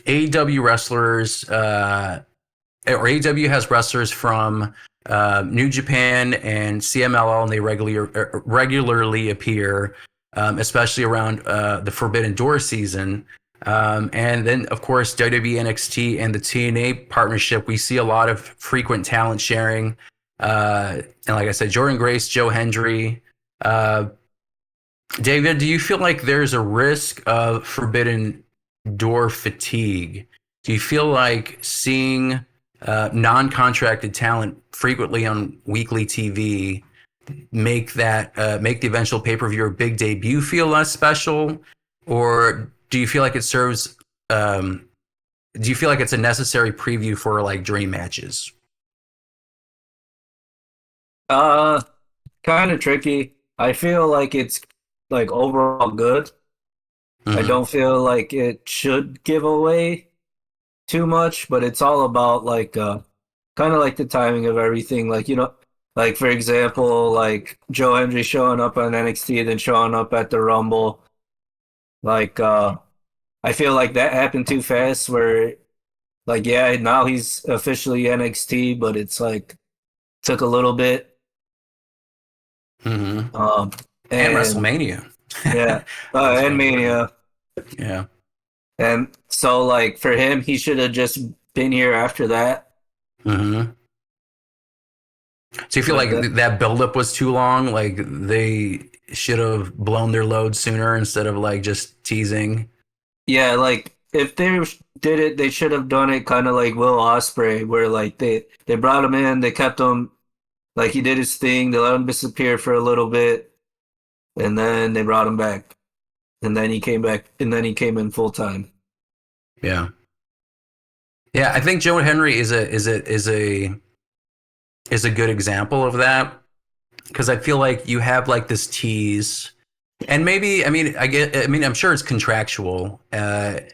AEW wrestlers, or AEW has wrestlers from New Japan and CMLL, and they regularly appear, especially around the Forbidden Door season. And then, of course, WWE NXT and the TNA partnership, we see a lot of frequent talent sharing. And like I said, Jordan Grace, Joe Hendry. David, do you feel like there's a risk of Forbidden Door fatigue? Do you feel like seeing non-contracted talent frequently on weekly TV make the eventual pay-per-view or big debut feel less special? Or do you feel like it serves do you feel like it's a necessary preview for like dream matches? Kind of tricky. I feel like it's like overall good. I don't feel like it should give away too much, but it's all about like kind of like the timing of everything. Like, like for example, like Joe Hendry showing up on NXT, then showing up at the Rumble. Like I feel like that happened too fast where like, yeah, now he's officially NXT, but it's like took a little bit. And And WrestleMania. Yeah. And Mania. Yeah. And so, like, for him, he should have just been here after that. So you feel like that buildup was too long? Like they should have blown their load sooner instead of like just teasing? Yeah, like if they did it, they should have done it kind of like Will Ospreay, where like they brought him in, they kept him, like he did his thing, they let him disappear for a little bit, and then they brought him back, and then he came back, and then he came in full time. Yeah, I think Joe Henry is a good example of that, because I feel like you have like this tease, and maybe I'm sure it's contractual. I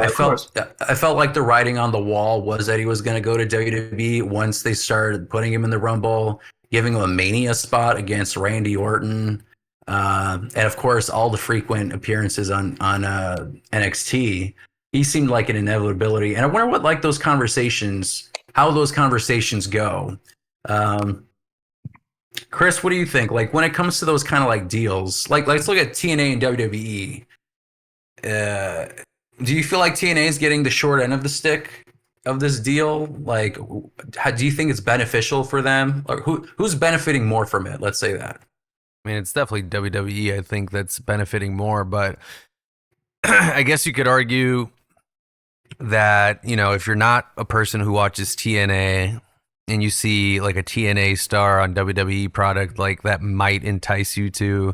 felt like the writing on the wall was that he was going to go to WWE once they started putting him in the Rumble, giving him a Mania spot against Randy Orton, and of course all the frequent appearances on NXT. He seemed like an inevitability, and I wonder what like how those conversations go. Chris, what do you think? Like when it comes to those kind of like deals, like let's look at TNA and WWE. Do you feel like TNA is getting the short end of the stick of this deal? Like, how do you think it's beneficial for them? Or who's benefiting more from it? Let's say that. I mean, it's definitely WWE, I think, that's benefiting more. But I guess you could argue that, you know, if you're not a person who watches TNA and you see like a TNA star on WWE product, like that might entice you to,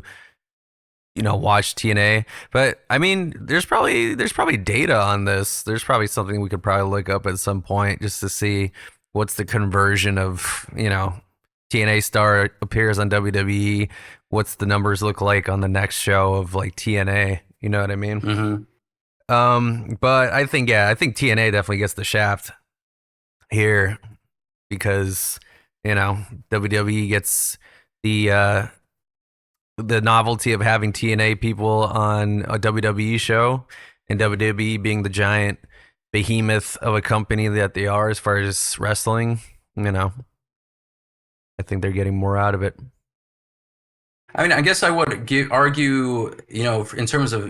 you know, watch TNA. But I mean, there's probably data on this. There's probably something we could probably look up at some point just to see what's the conversion of, you know, TNA star appears on WWE. What's the numbers look like on the next show of like TNA? You know what I mean? Mm-hmm. But I think TNA definitely gets the shaft here because, you know, WWE gets the novelty of having TNA people on a WWE show, and WWE being the giant behemoth of a company that they are as far as wrestling, you know, I think they're getting more out of it. I mean, I guess I would argue, you know, in terms of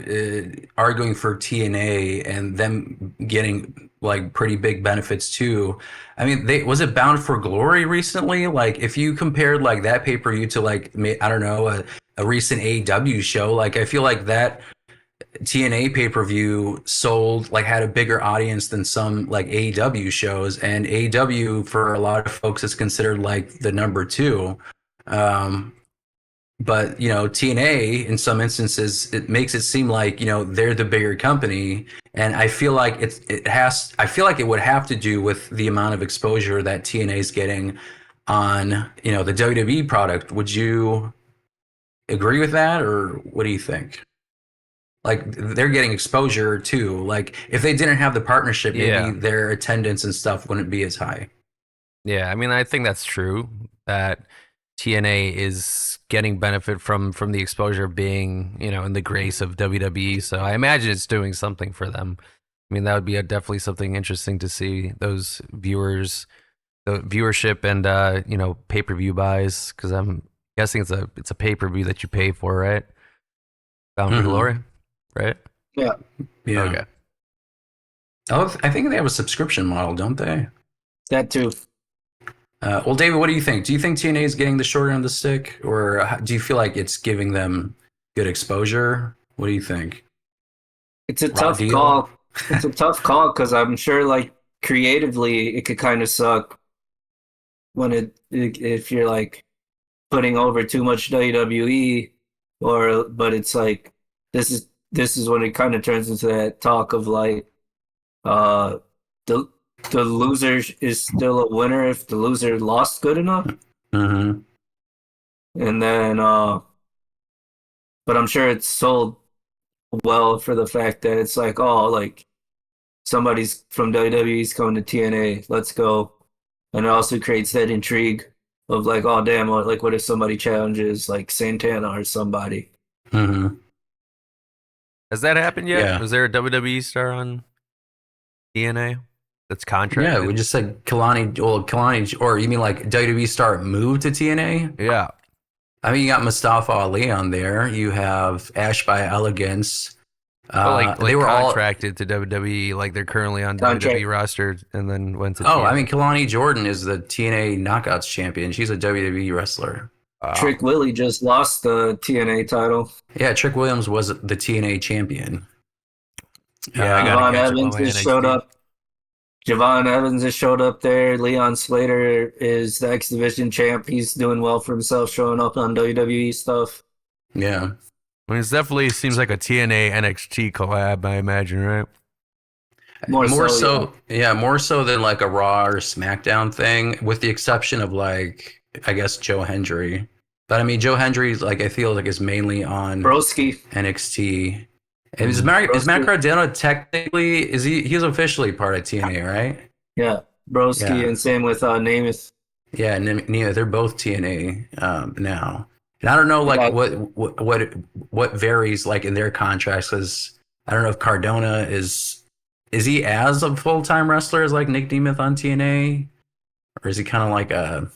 arguing for TNA and them getting like pretty big benefits too. I mean, was it Bound for Glory recently? Like, if you compared like that pay-per-view to like, I don't know, a recent AEW show, like I feel like that TNA pay-per-view sold like had a bigger audience than some like AEW shows, and AEW for a lot of folks is considered like the number two. But you know, TNA in some instances it makes it seem like, you know, they're the bigger company, and I feel like I feel like it would have to do with the amount of exposure that TNA is getting on, you know, the WWE product. Would you agree with that, or what do you think? Like they're getting exposure too. Like if they didn't have the partnership, Yeah. maybe their attendance and stuff wouldn't be as high. Yeah, I mean, I think that's true that TNA is getting benefit from the exposure of being, you know, in the grace of WWE. So I imagine it's doing something for them. I mean, that would be definitely something interesting to see those viewers, the viewership and you know, pay-per-view buys, because I'm guessing it's a pay-per-view that you pay for, right? Bound for Mhm. Glory, right? Yeah. Yeah. Okay. Oh, I think they have a subscription model, don't they? That too. Well, David, what do you think? Do you think TNA is getting the short end of the stick, or do you feel like it's giving them good exposure? What do you think? It's a Raw tough deal? call. It's a tough call because I'm sure, like, creatively, it could kind of suck when if you're like putting over too much WWE, but it's like this is when it kind of turns into that talk of like uh the the loser is still a winner if the loser lost good enough, Mm-hmm. and then but I'm sure it's sold well for the fact that it's like, oh, like somebody's from WWE's coming to TNA, let's go. And it also creates that intrigue of like, oh damn, like what if somebody challenges like Santana or somebody? Mm-hmm. Has that happened yet? Yeah. Was there a WWE star on TNA that's Yeah, contracted? we just said Kalani. Well, Kalani, or you mean like WWE star moved to TNA? Yeah. I mean, you got Mustafa Ali on there. You have Ash by Elegance. But like They were all. contracted to WWE, like they're currently on Contract. WWE roster and then went to Oh, TNA. I mean, Kalani Jordan is the TNA Knockouts champion. She's a WWE wrestler. Wow. Trick Willie just lost the TNA title. Yeah, Trick Williams was the TNA champion. Yeah, I gotta Javon catch up on Evans my has NXT. showed up. Javon Evans has showed up there. Leon Slater is the X Division champ. He's doing well for himself, showing up on WWE stuff. Yeah. I mean, it definitely seems like a TNA NXT collab, I imagine, right? More so, More so than like a Raw or SmackDown thing, with the exception of like, I guess, Joe Hendry. But I mean, Joe Hendry, like, I feel like is mainly on Broski. NXT. Is Matt Cardona technically, he's officially part of TNA, right? Yeah, Broski, Yeah. and same with Nemeth. Yeah, Nia, they're both TNA now. And I don't know like Yeah. what varies like in their contracts, because I don't know if Cardona is he as a full-time wrestler as like Nick Nemeth on TNA, or is he kind of like a,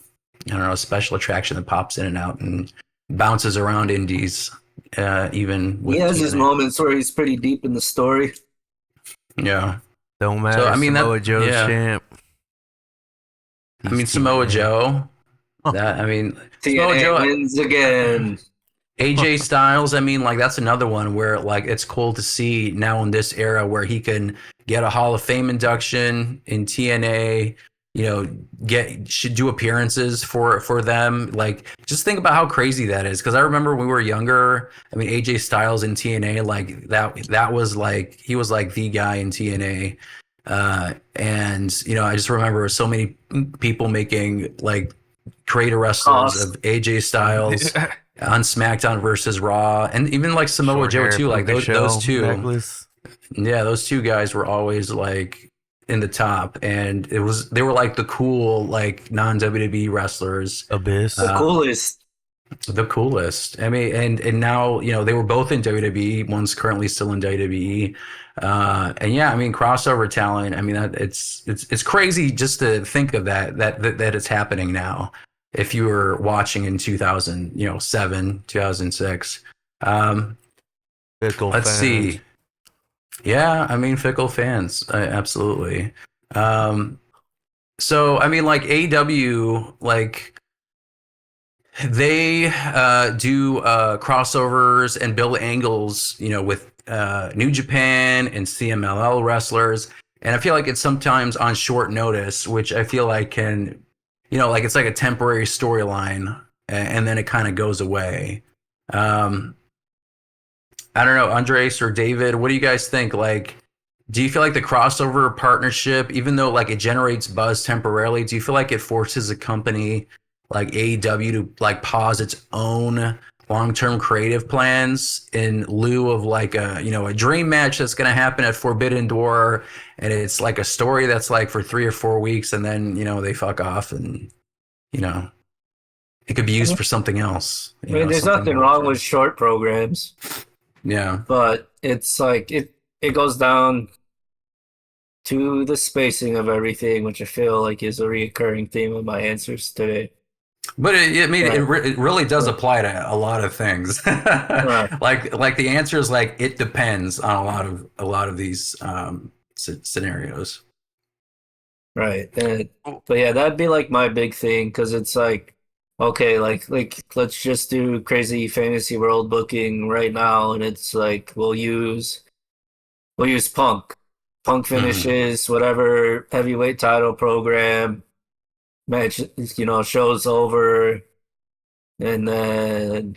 I don't know, a special attraction that pops in and out and bounces around indies even with He has his TNA? moments where he's pretty deep in the story. Yeah. Don't matter. So, I mean, Samoa that- Joe's yeah. champ. I mean, He's Samoa TNA. Joe. Huh. That I mean, Samoa TNA Joe. wins again. AJ Styles, I mean, like that's another one where like it's cool to see now in this era where he can get a Hall of Fame induction in TNA, you know, should do appearances for them. Like just think about how crazy that is. Because I remember when we were younger, I mean AJ Styles in TNA, like that was like he was like the guy in TNA. And you know, I just remember so many people making like creator wrestlers of AJ Styles on SmackDown versus Raw, and even like Samoa Short Joe hair, too. Like puka those shell two, necklace. yeah, those two guys were always like in the top, and they were like the cool like non WWE wrestlers, Abyss. The coolest. the coolest. I mean, and now you know they were both in WWE. One's currently still in WWE. And yeah, I mean crossover talent. I mean it's crazy just to think of that it's happening now. If you were watching in 2007, 2006. Fickle Let's fans. see. Yeah, I mean fickle fans, absolutely. So I mean like AEW, like they do crossovers and build angles, you know, with New Japan and CMLL wrestlers, and I feel like it's sometimes on short notice, which I feel like can, you know, like it's like a temporary storyline, and then it kind of goes away. Um, I don't know, Andres or David, what do you guys think? Like, do you feel like the crossover partnership, even though like it generates buzz temporarily, do you feel like it forces a company like AEW to like pause its own long-term creative plans in lieu of like a, you know, a dream match that's going to happen at Forbidden Door, and it's like a story that's like for 3 or 4 weeks, and then you know they fuck off, and you know it could be used for something else. I mean, there's nothing wrong with short programs, Yeah. but it's like it goes down to the spacing of everything, which I feel like is a recurring theme of my answers today. But I mean, Right. it really does apply to a lot of things. Right. Like the answer is like it depends on a lot of these scenarios. Right. But yeah, that'd be like my big thing because it's like, okay, like let's just do crazy fantasy world booking right now, and it's like we'll use Punk. Punk finishes whatever heavyweight title program match, you know, show's over, and then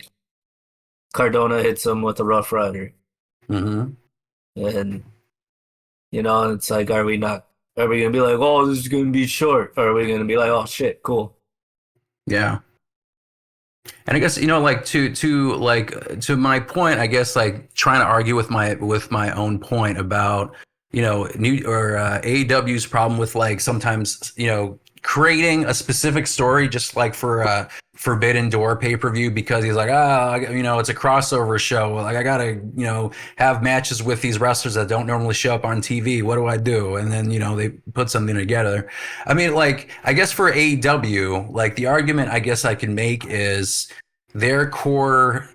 Cardona hits him with a Rough Rider, Mm-hmm. and you know, it's like, are we gonna be like, oh, this is gonna be short, or are we gonna be like, oh shit, cool? Yeah. And I guess, you know, like to my point, I guess like trying to argue with my own point about, you know, AEW's problem with like sometimes, you know, creating a specific story just like for a Forbidden Door pay-per-view because he's like, you know, it's a crossover show. Like I gotta, you know, have matches with these wrestlers that don't normally show up on TV. What do I do? And then, you know, they put something together. I mean, like, I guess for AEW, like the argument I guess I can make is their core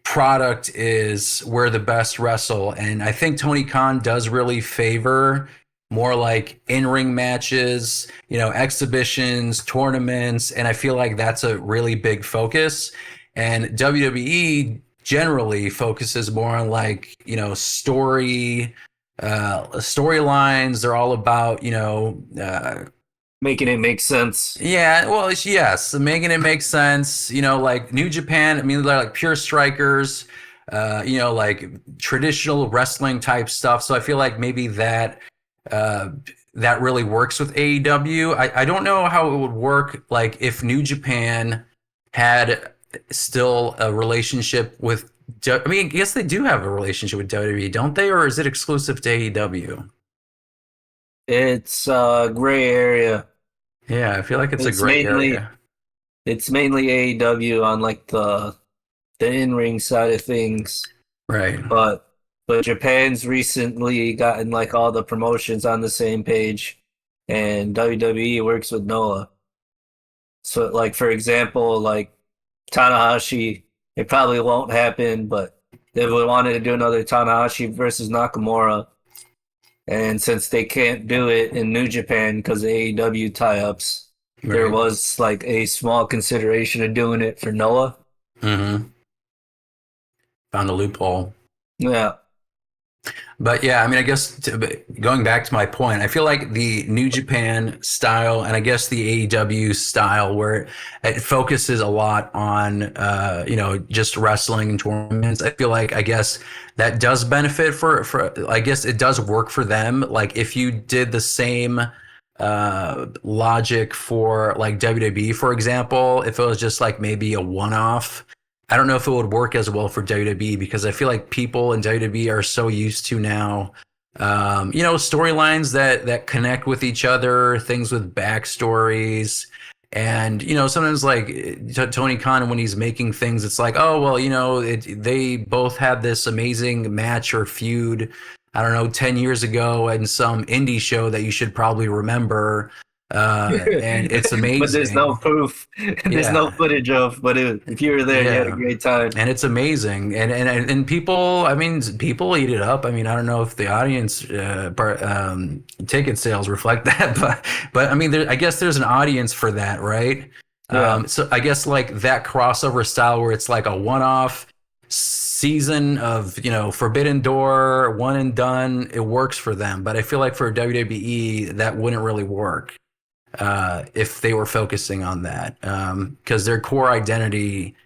product is where the best wrestle. And I think Tony Khan does really favor more like in-ring matches, you know, exhibitions, tournaments, and I feel like that's a really big focus. And WWE generally focuses more on like, you know, storylines. They're all about, you know, Making it make sense. yeah, well, yes, making it make sense. You know, like New Japan. I mean, they're like pure strikers. You know, like traditional wrestling type stuff. So I feel like maybe that really works with AEW. I don't know how it would work. Like if New Japan had still a relationship with. I mean, I guess they do have a relationship with WWE, don't they? Or is it exclusive to AEW? It's a gray area. Yeah, I feel like it's a It's gray mainly area. it's mainly AEW on like the in-ring side of things, Right. but Japan's recently gotten like all the promotions on the same page, and WWE works with Noah. So like for example, like Tanahashi, it probably won't happen, but they would wanted to do another Tanahashi versus Nakamura. And since they can't do it in New Japan because of AEW tie-ups, there Right. was like a small consideration of doing it for Noah. Mm-hmm. found a loophole. Yeah. But yeah, I mean, I guess going back to my point, I feel like the New Japan style and I guess the AEW style, where it focuses a lot on, just wrestling and tournaments. I feel like, I guess that does benefit I guess it does work for them. Like if you did the same logic for like WWE, for example, if it was just like maybe a one-off, I don't know if it would work as well for WWE because I feel like people in WWE are so used to now, storylines that connect with each other, things with backstories. And, sometimes like Tony Khan, when he's making things, it's like, oh, well, they both had this amazing match or feud, I don't know, 10 years ago in some indie show that you should probably remember. And it's amazing. But there's no proof. There's no footage of. But if you were there, you had a great time. And it's amazing. And people, I mean, people eat it up. I mean, I don't know if the audience ticket sales reflect that, but I mean, I guess there's an audience for that, right? Yeah. So I guess like that crossover style where it's like a one-off season of Forbidden Door, one and done, it works for them. But I feel like for WWE that wouldn't really work if they were focusing on that, because their core identity,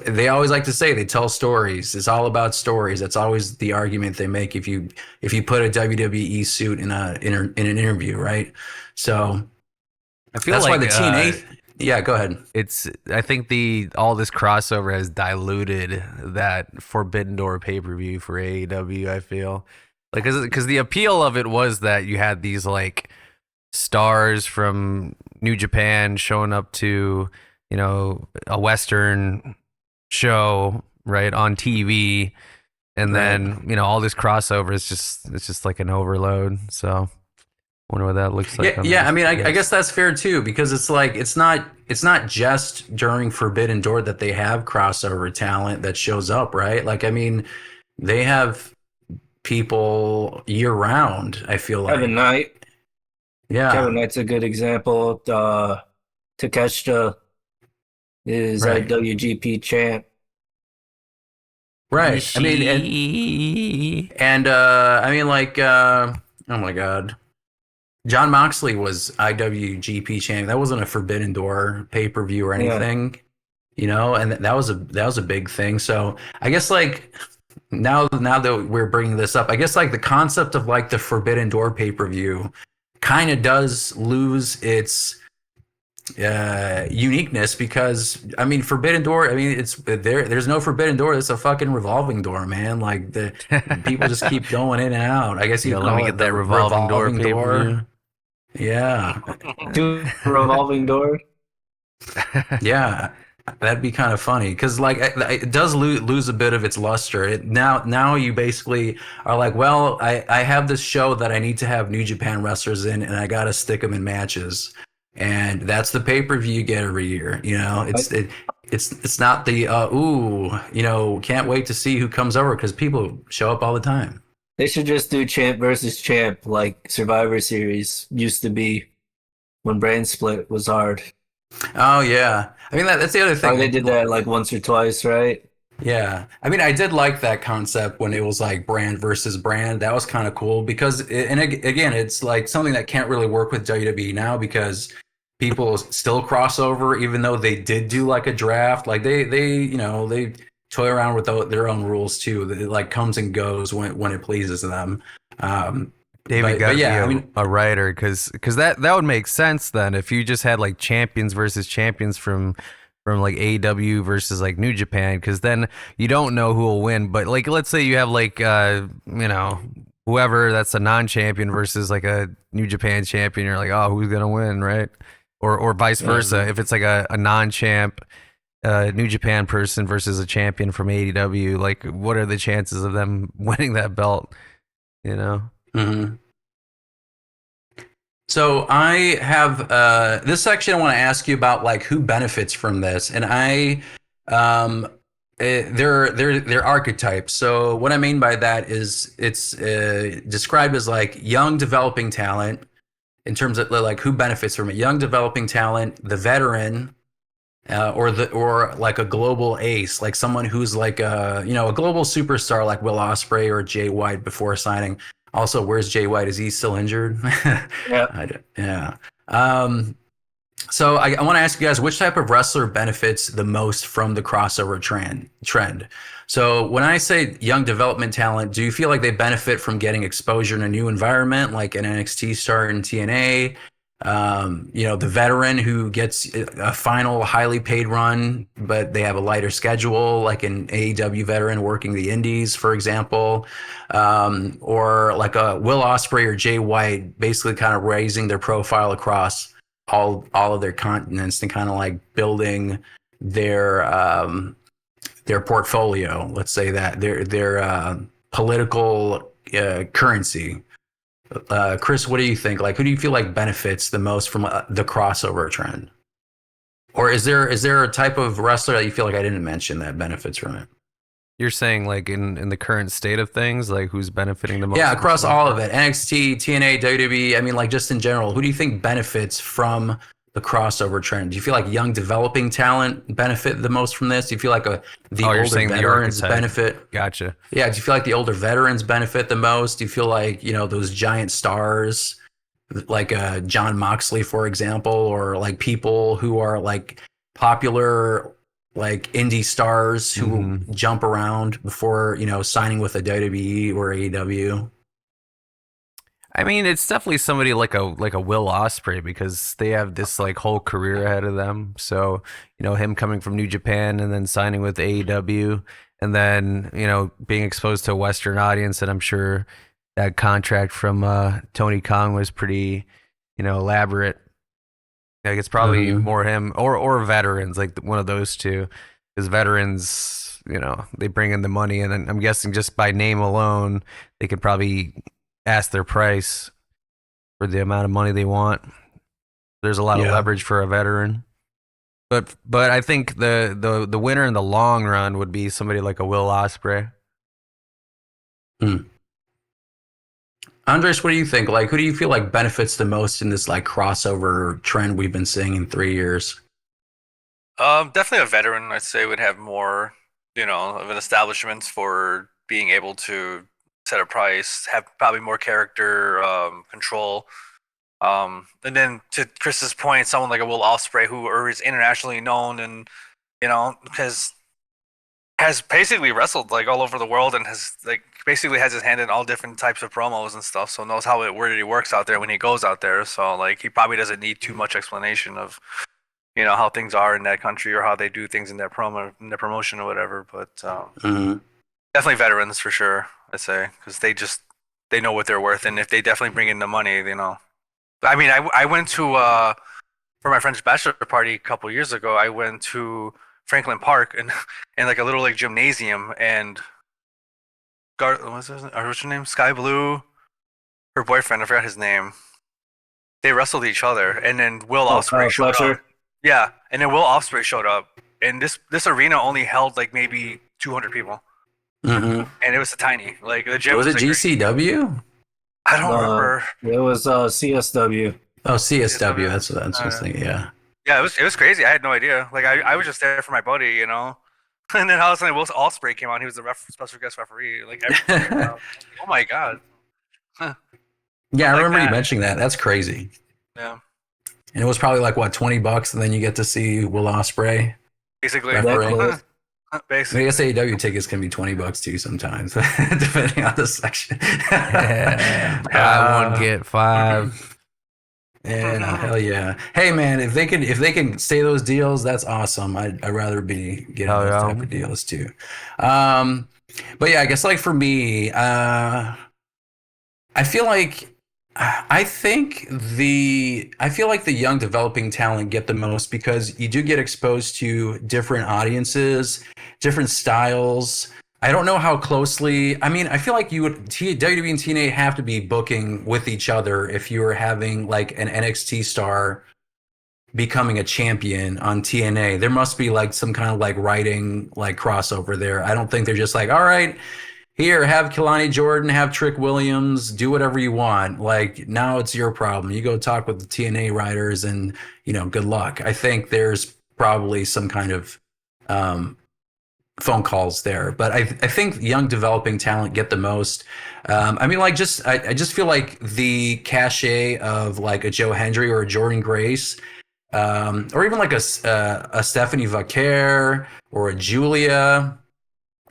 they always like to say they tell stories. It's all about stories. That's always the argument they make if you put a WWE suit in an interview, right? So I feel that's like why the TNA. Yeah, go ahead. I think all this crossover has diluted that Forbidden Door pay-per-view for AEW. I feel like because the appeal of it was that you had these like stars from New Japan showing up to a Western show right on TV, and then all this crossover is just like an overload. So wonder what that looks like. Yeah. I mean, I guess that's fair too, because it's like it's not just during Forbidden Door that they have crossover talent that shows up, right? Like, I mean, they have people year round. I feel like Kevin Knight. Yeah, Kevin Knight's a good example. Takeshita is a WGP champ. Right. I mean, I mean, like, oh my God. John Moxley was IWGP champion. That wasn't a Forbidden Door pay-per-view or anything, and that was a big thing. So I guess like now that we're bringing this up, I guess like the concept of like the Forbidden Door pay-per-view kind of does lose its uniqueness, because I mean Forbidden Door, I mean it's there's no Forbidden Door, it's a fucking revolving door, man. Like the people just keep going in and out. I guess you let me get that revolving door pay-per-view. Yeah. Do revolving door. Yeah, that'd be kind of funny because like it does lose a bit of its luster. Now you basically are like, well, I have this show that I need to have New Japan wrestlers in, and I got to stick them in matches, and that's the pay-per-view you get every year. It's not the can't wait to see who comes over, because people show up all the time. They should just do champ versus champ like Survivor Series used to be when brand split was hard. Oh yeah, I mean that's the other thing. Oh, they did that like once or twice, right? Yeah, I mean I did like that concept when it was like brand versus brand. That was kind of cool because, again, it's like something that can't really work with WWE now because people still cross over, even though they did do like a draft. Like they toy around with their own rules too. It like comes and goes when it pleases them. David got a writer because that would make sense then if you just had like champions versus champions from like AEW versus like New Japan, because then you don't know who will win. But like let's say you have like whoever that's a non-champion versus like a New Japan champion, you're like, oh, who's gonna win, right? Or vice versa. If it's like a non-champ New Japan person versus a champion from AEW, like what are the chances of them winning that belt? Mm-hmm. So I have this section I want to ask you about, like who benefits from this, and they're archetypes. So what I mean by that is it's described as like young developing talent in terms of like who benefits from it. Young developing talent, the veteran, or like a global ace, like someone who's like a a global superstar like Will Ospreay or Jay White before signing. Also, where's Jay White? Is he still injured? Yeah. Yeah. Um, so I want to ask you guys, which type of wrestler benefits the most from the crossover trend? So when I say young development talent, do you feel like they benefit from getting exposure in a new environment, like an NXT star in TNA? The veteran who gets a final highly paid run, but they have a lighter schedule, like an AEW veteran working the indies, for example, or like a Will Ospreay or Jay White, basically kind of raising their profile across all of their continents and kind of like building their portfolio. Let's say that their political currency. Chris, what do you think? Like, who do you feel like benefits the most from the crossover trend? Or is there a type of wrestler that you feel like I didn't mention that benefits from it? You're saying like in the current state of things, like who's benefiting the most? Yeah, across all of it. NXT, TNA, WWE. I mean, like just in general, who do you think benefits from the crossover trend? Do you feel like young developing talent benefit the most from this? Do you feel like the you're older saying the veterans archetype. benefit? Gotcha. Yeah, do you feel like the older veterans benefit the most? Do you feel like, those giant stars like John Moxley, for example, or like people who are like popular like indie stars who jump around before, signing with a WWE or AEW? I mean, it's definitely somebody like a Will Ospreay because they have this like whole career ahead of them. So, him coming from New Japan and then signing with AEW and then, being exposed to a Western audience, and I'm sure that contract from Tony Khan was pretty, elaborate. Like it's probably more him or veterans, like one of those two, because veterans, they bring in the money, and then I'm guessing just by name alone, they could probably ask their price for the amount of money they want. There's a lot of leverage for a veteran. But I think the winner in the long run would be somebody like a Will Ospreay. Andres, what do you think? Like, who do you feel like benefits the most in this like crossover trend we've been seeing in 3 years? Definitely a veteran, I'd say, would have more, of an establishment for being able to set a price, have probably more character control. And then to Chris's point, someone like a Will Ospreay who is internationally known and, has basically wrestled like all over the world and has like basically has his hand in all different types of promos and stuff, so knows how it really works out there when he goes out there. So like he probably doesn't need too much explanation of how things are in that country or how they do things in their promotion or whatever. But definitely veterans for sure, I'd say, because they know what they're worth, and if they definitely bring in the money, I mean, I went to for my friend's bachelor party a couple years ago. I went to Franklin Park and like a little like gymnasium, and what's her name? Sky Blue, her boyfriend, I forgot his name. They wrestled each other, and then Will Ospreay showed up. Yeah, and then Will Ospreay showed up, and this arena only held like maybe 200 people, and it was tiny. Like the gym was it like, GCW? I don't remember. It was CSW. Oh, CSW. That's what I was thinking. Yeah. Yeah, it was crazy. I had no idea. Like I was just there for my buddy, And then all of a sudden, Will Ospreay came on. He was the special guest referee. Like, oh my god. Huh. Yeah, I remember you mentioning that. That's crazy. Yeah. And it was probably like what, $20, and then you get to see Will Ospreay. Basically. Basically. I guess AEW tickets can be $20 too sometimes, depending on the section. Buy one get 5. Yeah, hell yeah. Hey man, if they can say those deals, that's awesome. I'd rather be getting those type of deals too. But yeah, I guess like for me, I feel like the young developing talent get the most because you do get exposed to different audiences, different styles. I don't know how closely. I mean, I feel like WWE and TNA have to be booking with each other if you're having like an NXT star becoming a champion on TNA. There must be like some kind of like writing like crossover there. I don't think they're just like, all right, here, have Kelani Jordan, have Trick Williams, do whatever you want. Like now it's your problem. You go talk with the TNA writers and, good luck. I think there's probably some kind of phone calls there. But I think young developing talent get the most. I mean, like I just feel like the cachet of like a Joe Hendry or a Jordan Grace, or even like a Stephanie Vaquer or a Julia,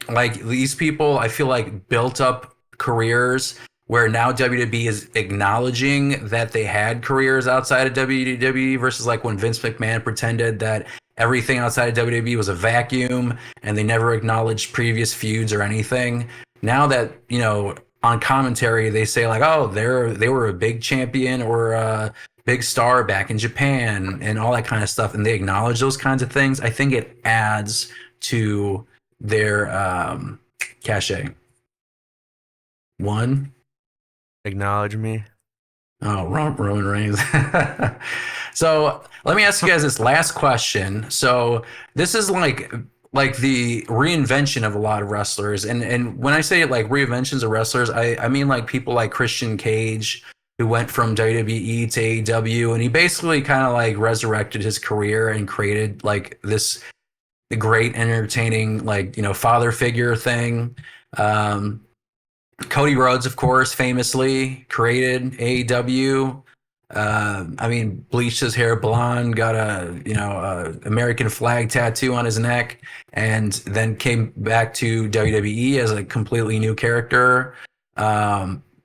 like these people, I feel like built up careers where now WWE is acknowledging that they had careers outside of WWE versus like when Vince McMahon pretended that everything outside of WWE was a vacuum and they never acknowledged previous feuds or anything. Now that, you know, on commentary they say like, oh, they were a big champion or a big star back in Japan and all that kind of stuff, and they acknowledge those kinds of things, I think it adds to their cachet. One. Acknowledge me. Oh, Roman Reigns. So let me ask you guys this last question. So this is like the reinvention of a lot of wrestlers, and when I say like reinventions of wrestlers, I mean like people like Christian Cage, who went from WWE to AEW, and he basically kind of like resurrected his career and created like this great entertaining like, you know, father figure thing. Cody Rhodes, of course, famously created AEW. I mean, bleached his hair blonde, got a American flag tattoo on his neck, and then came back to WWE as a completely new character.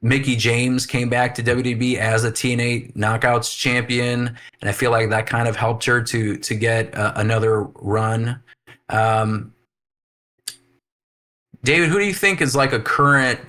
Mickey James came back to WWE as a TNA Knockouts champion, and I feel like that kind of helped her to get another run. David, who do you think is like a current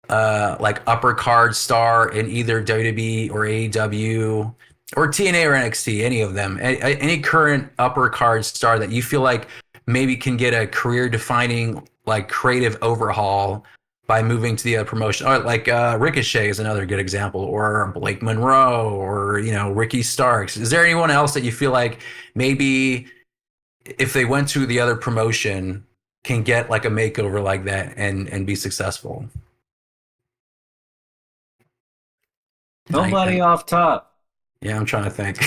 like upper card star in either WWE or AEW or TNA or NXT, any of them, any current upper card star that you feel like maybe can get a career defining like creative overhaul by moving to the other promotion? Or like Ricochet is another good example, or Blake Monroe, or, you know, Ricky Starks. Is there anyone else that you feel like maybe if they went to the other promotion can get like a makeover like that and be successful? Nobody off top. Yeah, I'm trying to think.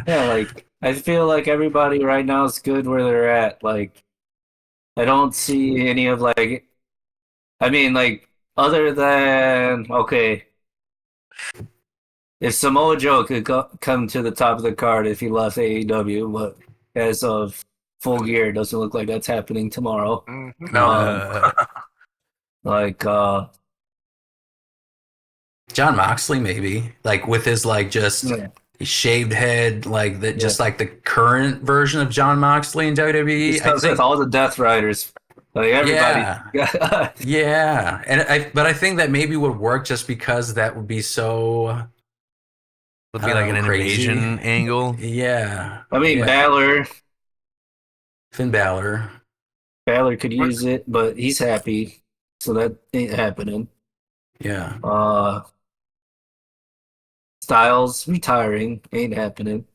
Yeah, like I feel like everybody right now is good where they're at. Like I don't see any of like, I mean, like other than okay, if Samoa Joe could come to the top of the card if he left AEW, but as of Full Gear, it doesn't look like that's happening tomorrow. No. Like John Moxley, maybe, like with his like just yeah. shaved head, like that, just like the current version of John Moxley in WWE. He comes with all the Death Riders, like everybody. Yeah, but I think that maybe would work just because that would be so. Would be like an crazy. invasion angle. Yeah, I mean, yeah. Finn Balor could use it, but he's happy, so that ain't happening. Yeah. Styles retiring ain't happening.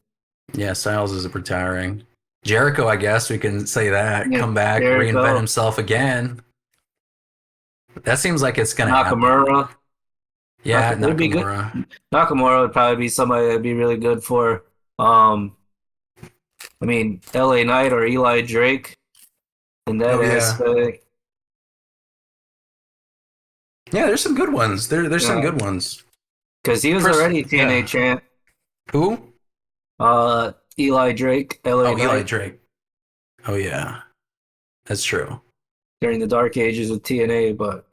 Yeah, Styles is retiring. Jericho, I guess we can say that. Yeah, Come back, Jericho. reinvent himself again. That seems like it's gonna Nakamura. happen. Yeah, It'd be good. Nakamura. Nakamura would probably be somebody that'd be really good for. I mean, LA Knight or Eli Drake in that aspect. Yeah, there's some good ones. There's some good ones. Because he was already TNA champ. Who? Eli Drake, LA Knight. Eli Drake. Oh yeah, that's true. During the dark ages of TNA, but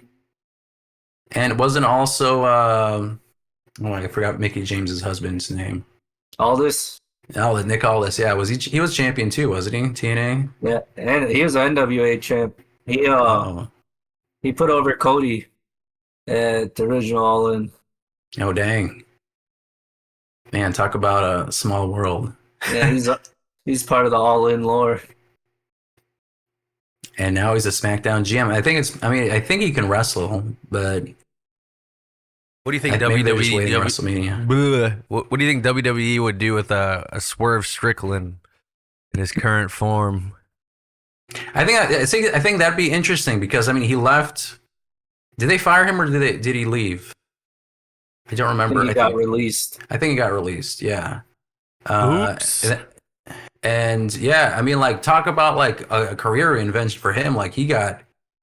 and it wasn't also I forgot Mickey James's husband's name. Aldis. Nick Aldis. Yeah, he was champion too, wasn't he? TNA. Yeah, and he was an NWA champ. He put over Cody at the original All In. Oh dang! Man, talk about a small world. Yeah, he's part of the All In lore. And now he's a SmackDown GM. I think he can wrestle, but what do you think WWE? What do you think WWE would do with a Swerve Strickland in his current form? I think that'd be interesting because I mean he left. Did they fire him or did he leave? I don't remember. He got released. I think he got released. Yeah. Oops. And yeah, I mean, like, talk about like a career reinvention for him. Like, he got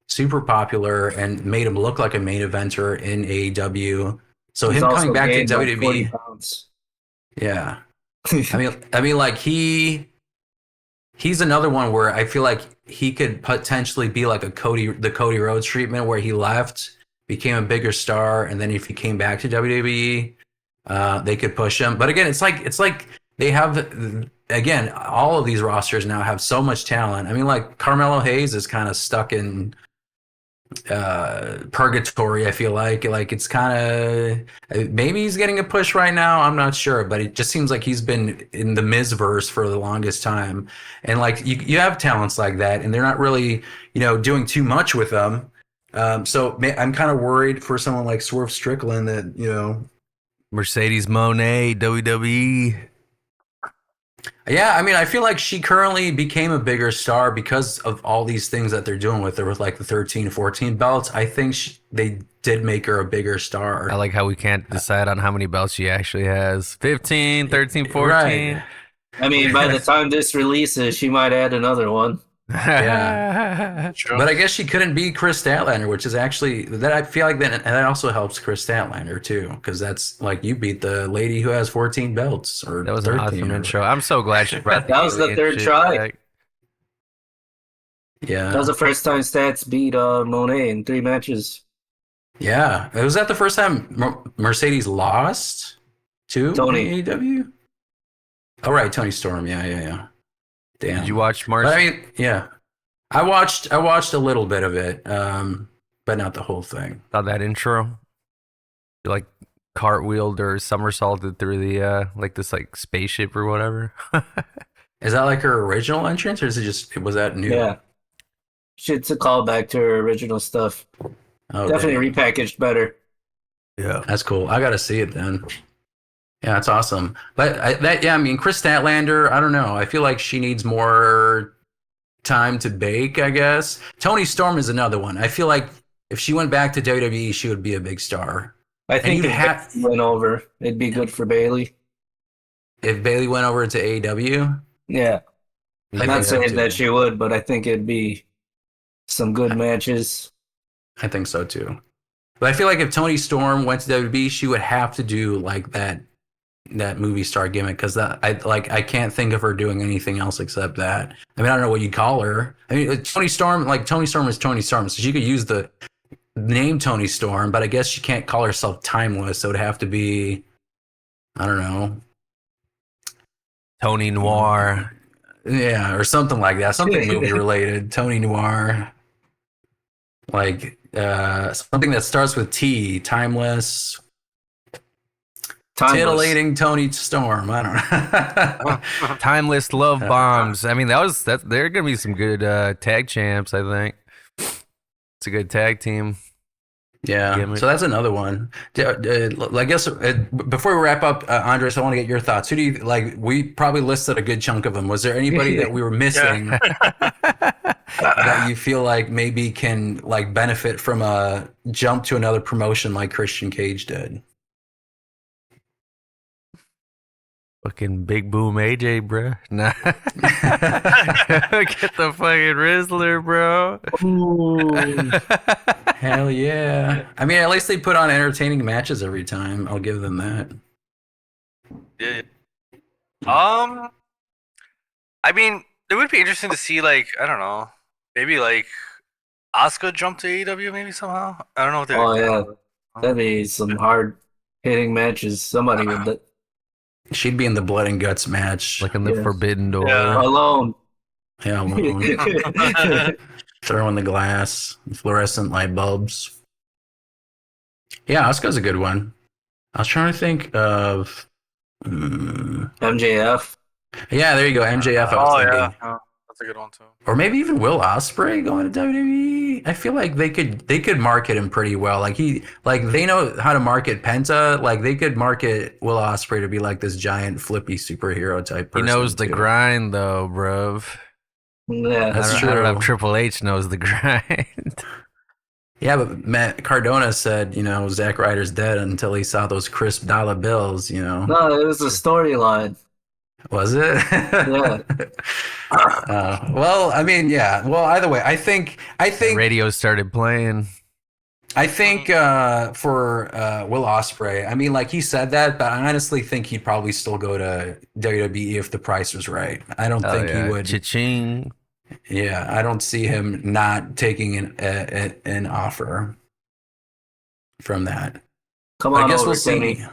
super popular and made him look like a main eventer in AEW. So He's him coming also back to gained like 40 WWE, pounds. yeah. I mean, like he's another one where I feel like he could potentially be like the Cody Rhodes treatment, where he left, became a bigger star, and then if he came back to WWE, they could push him. But again, it's like they have, again, all of these rosters now have so much talent. I mean, like Carmelo Hayes is kind of stuck in purgatory. I feel like it's kind of, maybe he's getting a push right now, I'm not sure, but it just seems like he's been in the Mizverse for the longest time. And like you have talents like that, and they're not really doing too much with them. So I'm kind of worried for someone like Swerve Strickland that Mercedes Moné, WWE. Yeah, I mean, I feel like she currently became a bigger star because of all these things that they're doing with her, with like the 13, 14 belts. I think they did make her a bigger star. I like how we can't decide on how many belts she actually has. 15, 13, 14. Right. I mean, by the time this releases, she might add another one. Yeah. True. But I guess she couldn't beat Chris Statlander, which is actually, that I feel like that also helps Chris Statlander too, because that's like, you beat the lady who has 14 belts, or That was an 13 awesome or- intro. I'm so glad she brought That was the alien third shit try. back. Yeah. That was the first time Stats beat Monet in 3 matches. Yeah. Was that the first time Mercedes lost to Tony. AEW? Oh, right. Tony Storm. Yeah. Damn. Did you watch But Marcin? I mean, yeah. I watched a little bit of it, but not the whole thing. Saw that intro? You like cartwheeled or somersaulted through the like this like spaceship or whatever. Is that like her original entrance, or was that new? Yeah. Shit's a callback to her original stuff. Oh, Definitely dang. repackaged better. Yeah. That's cool. I got to see it then. Yeah, that's awesome. But I mean, Chris Statlander, I don't know. I feel like she needs more time to bake, I guess. Tony Storm is another one. I feel like if she went back to WWE, she would be a big star. I think you'd if have- Bayley went over, it'd be good for Bailey. If Bailey went over to AEW, Yeah. I I'm not think so, saying too. that she would, but I think it'd be some good matches. I think so too. But I feel like if Tony Storm went to WWE, she would have to do like that movie star gimmick, because I can't think of her doing anything else except that. I mean, I don't know what you'd call her. I mean, Tony Storm is Tony Storm, so she could use the name Tony Storm, but I guess she can't call herself timeless, so it'd have to be, I don't know, Tony Noir. yeah, or something like that, something movie related. Tony Noir, like something that starts with T, timeless. Timeless. Titillating Tony Storm. I don't know. Timeless love bombs. I mean, they're gonna be some good tag champs, I think. It's a good tag team. Yeah. Gimmick. So that's another one. I guess before we wrap up, Andres, I want to get your thoughts. Who do you like? We probably listed a good chunk of them. Was there anybody that we were missing that you feel like maybe can like benefit from a jump to another promotion like Christian Cage did? Fucking Big Boom AJ, bro. Nah. Get the fucking Rizzler, bro. Hell yeah. I mean, at least they put on entertaining matches every time. I'll give them that. Yeah. I mean, it would be interesting to see, like, I don't know, maybe like Asuka jump to AEW maybe somehow. I don't know what they're. Oh, yeah. That'd be some hard hitting matches. Somebody would. She'd be in the blood and guts match. Like in the Yeah. Forbidden Door. Yeah. Alone. Yeah, alone. Throwing the glass, fluorescent light bulbs. Yeah, Asuka's a good one. I was trying to think of. MJF. Yeah, there you go. MJF. I was Oh thinking. yeah. That's a good one too. Or maybe even Will Ospreay going to WWE. I feel like they could market him pretty well. Like they know how to market Penta. Like they could market Will Ospreay to be like this giant flippy superhero type He person. knows the too. grind, though, bruv. Yeah. That's I don't know true. if Triple H knows the grind. Yeah, but Matt Cardona said, Zack Ryder's dead until he saw those crisp dollar bills. No, it was a storyline. Was it? Yeah. Well, I mean, yeah. Well, either way, I think Radio started playing. for Will Ospreay, I mean, like he said that, but I honestly think he'd probably still go to WWE if the price was right. I don't Oh, think he yeah. would. Cha-ching. Yeah, I don't see him not taking an offer from that. Come I on guess over, we'll see. Kenny.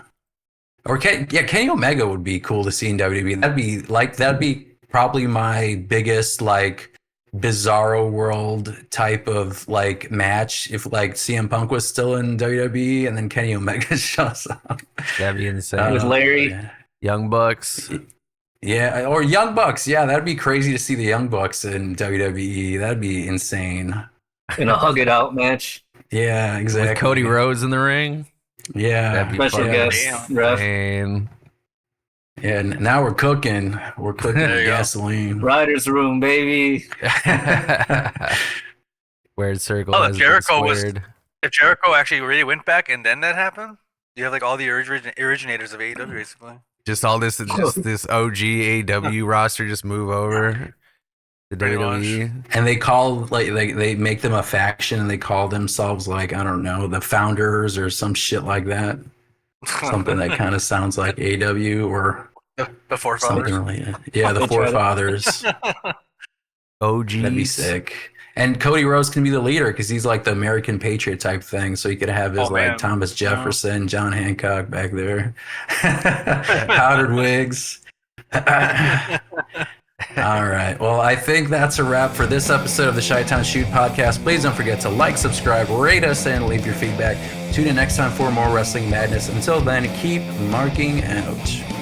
Or Kenny Omega would be cool to see in WWE. That'd be probably my biggest like bizarro world type of like match if like CM Punk was still in WWE and then Kenny Omega shows up. That'd be insane. With Larry. Young Bucks. Yeah, or Young Bucks. Yeah, that'd be crazy to see the Young Bucks in WWE. That'd be insane. In a hug it out match. Yeah, exactly. With Cody Rhodes in the ring. Yeah. That'd be Special fun. guest ref. And Yeah, now we're cooking. We're cooking There you go. gasoline. Writer's room, baby. Weird Circle. Oh, has been Jericho was- squared. If Jericho actually really went back and then that happened, you have like all the originators of AEW basically. Just all this, just this OG AW roster just move over to Pretty WWE. And they call like they make them a faction and they call themselves like, I don't know, the Founders or some shit like that. Something that kind of sounds like AW or The forefathers. something related. Yeah, the They try to- Forefathers. OG. That'd be sick. And Cody Rhodes can be the leader because he's like the American Patriot type thing. So you could have his Oh, like man. Thomas Jefferson, John Hancock back there, powdered wigs. All right. Well, I think that's a wrap for this episode of the Chi-Town Shoot podcast. Please don't forget to like, subscribe, rate us, and leave your feedback. Tune in next time for more wrestling madness. Until then, keep marking out.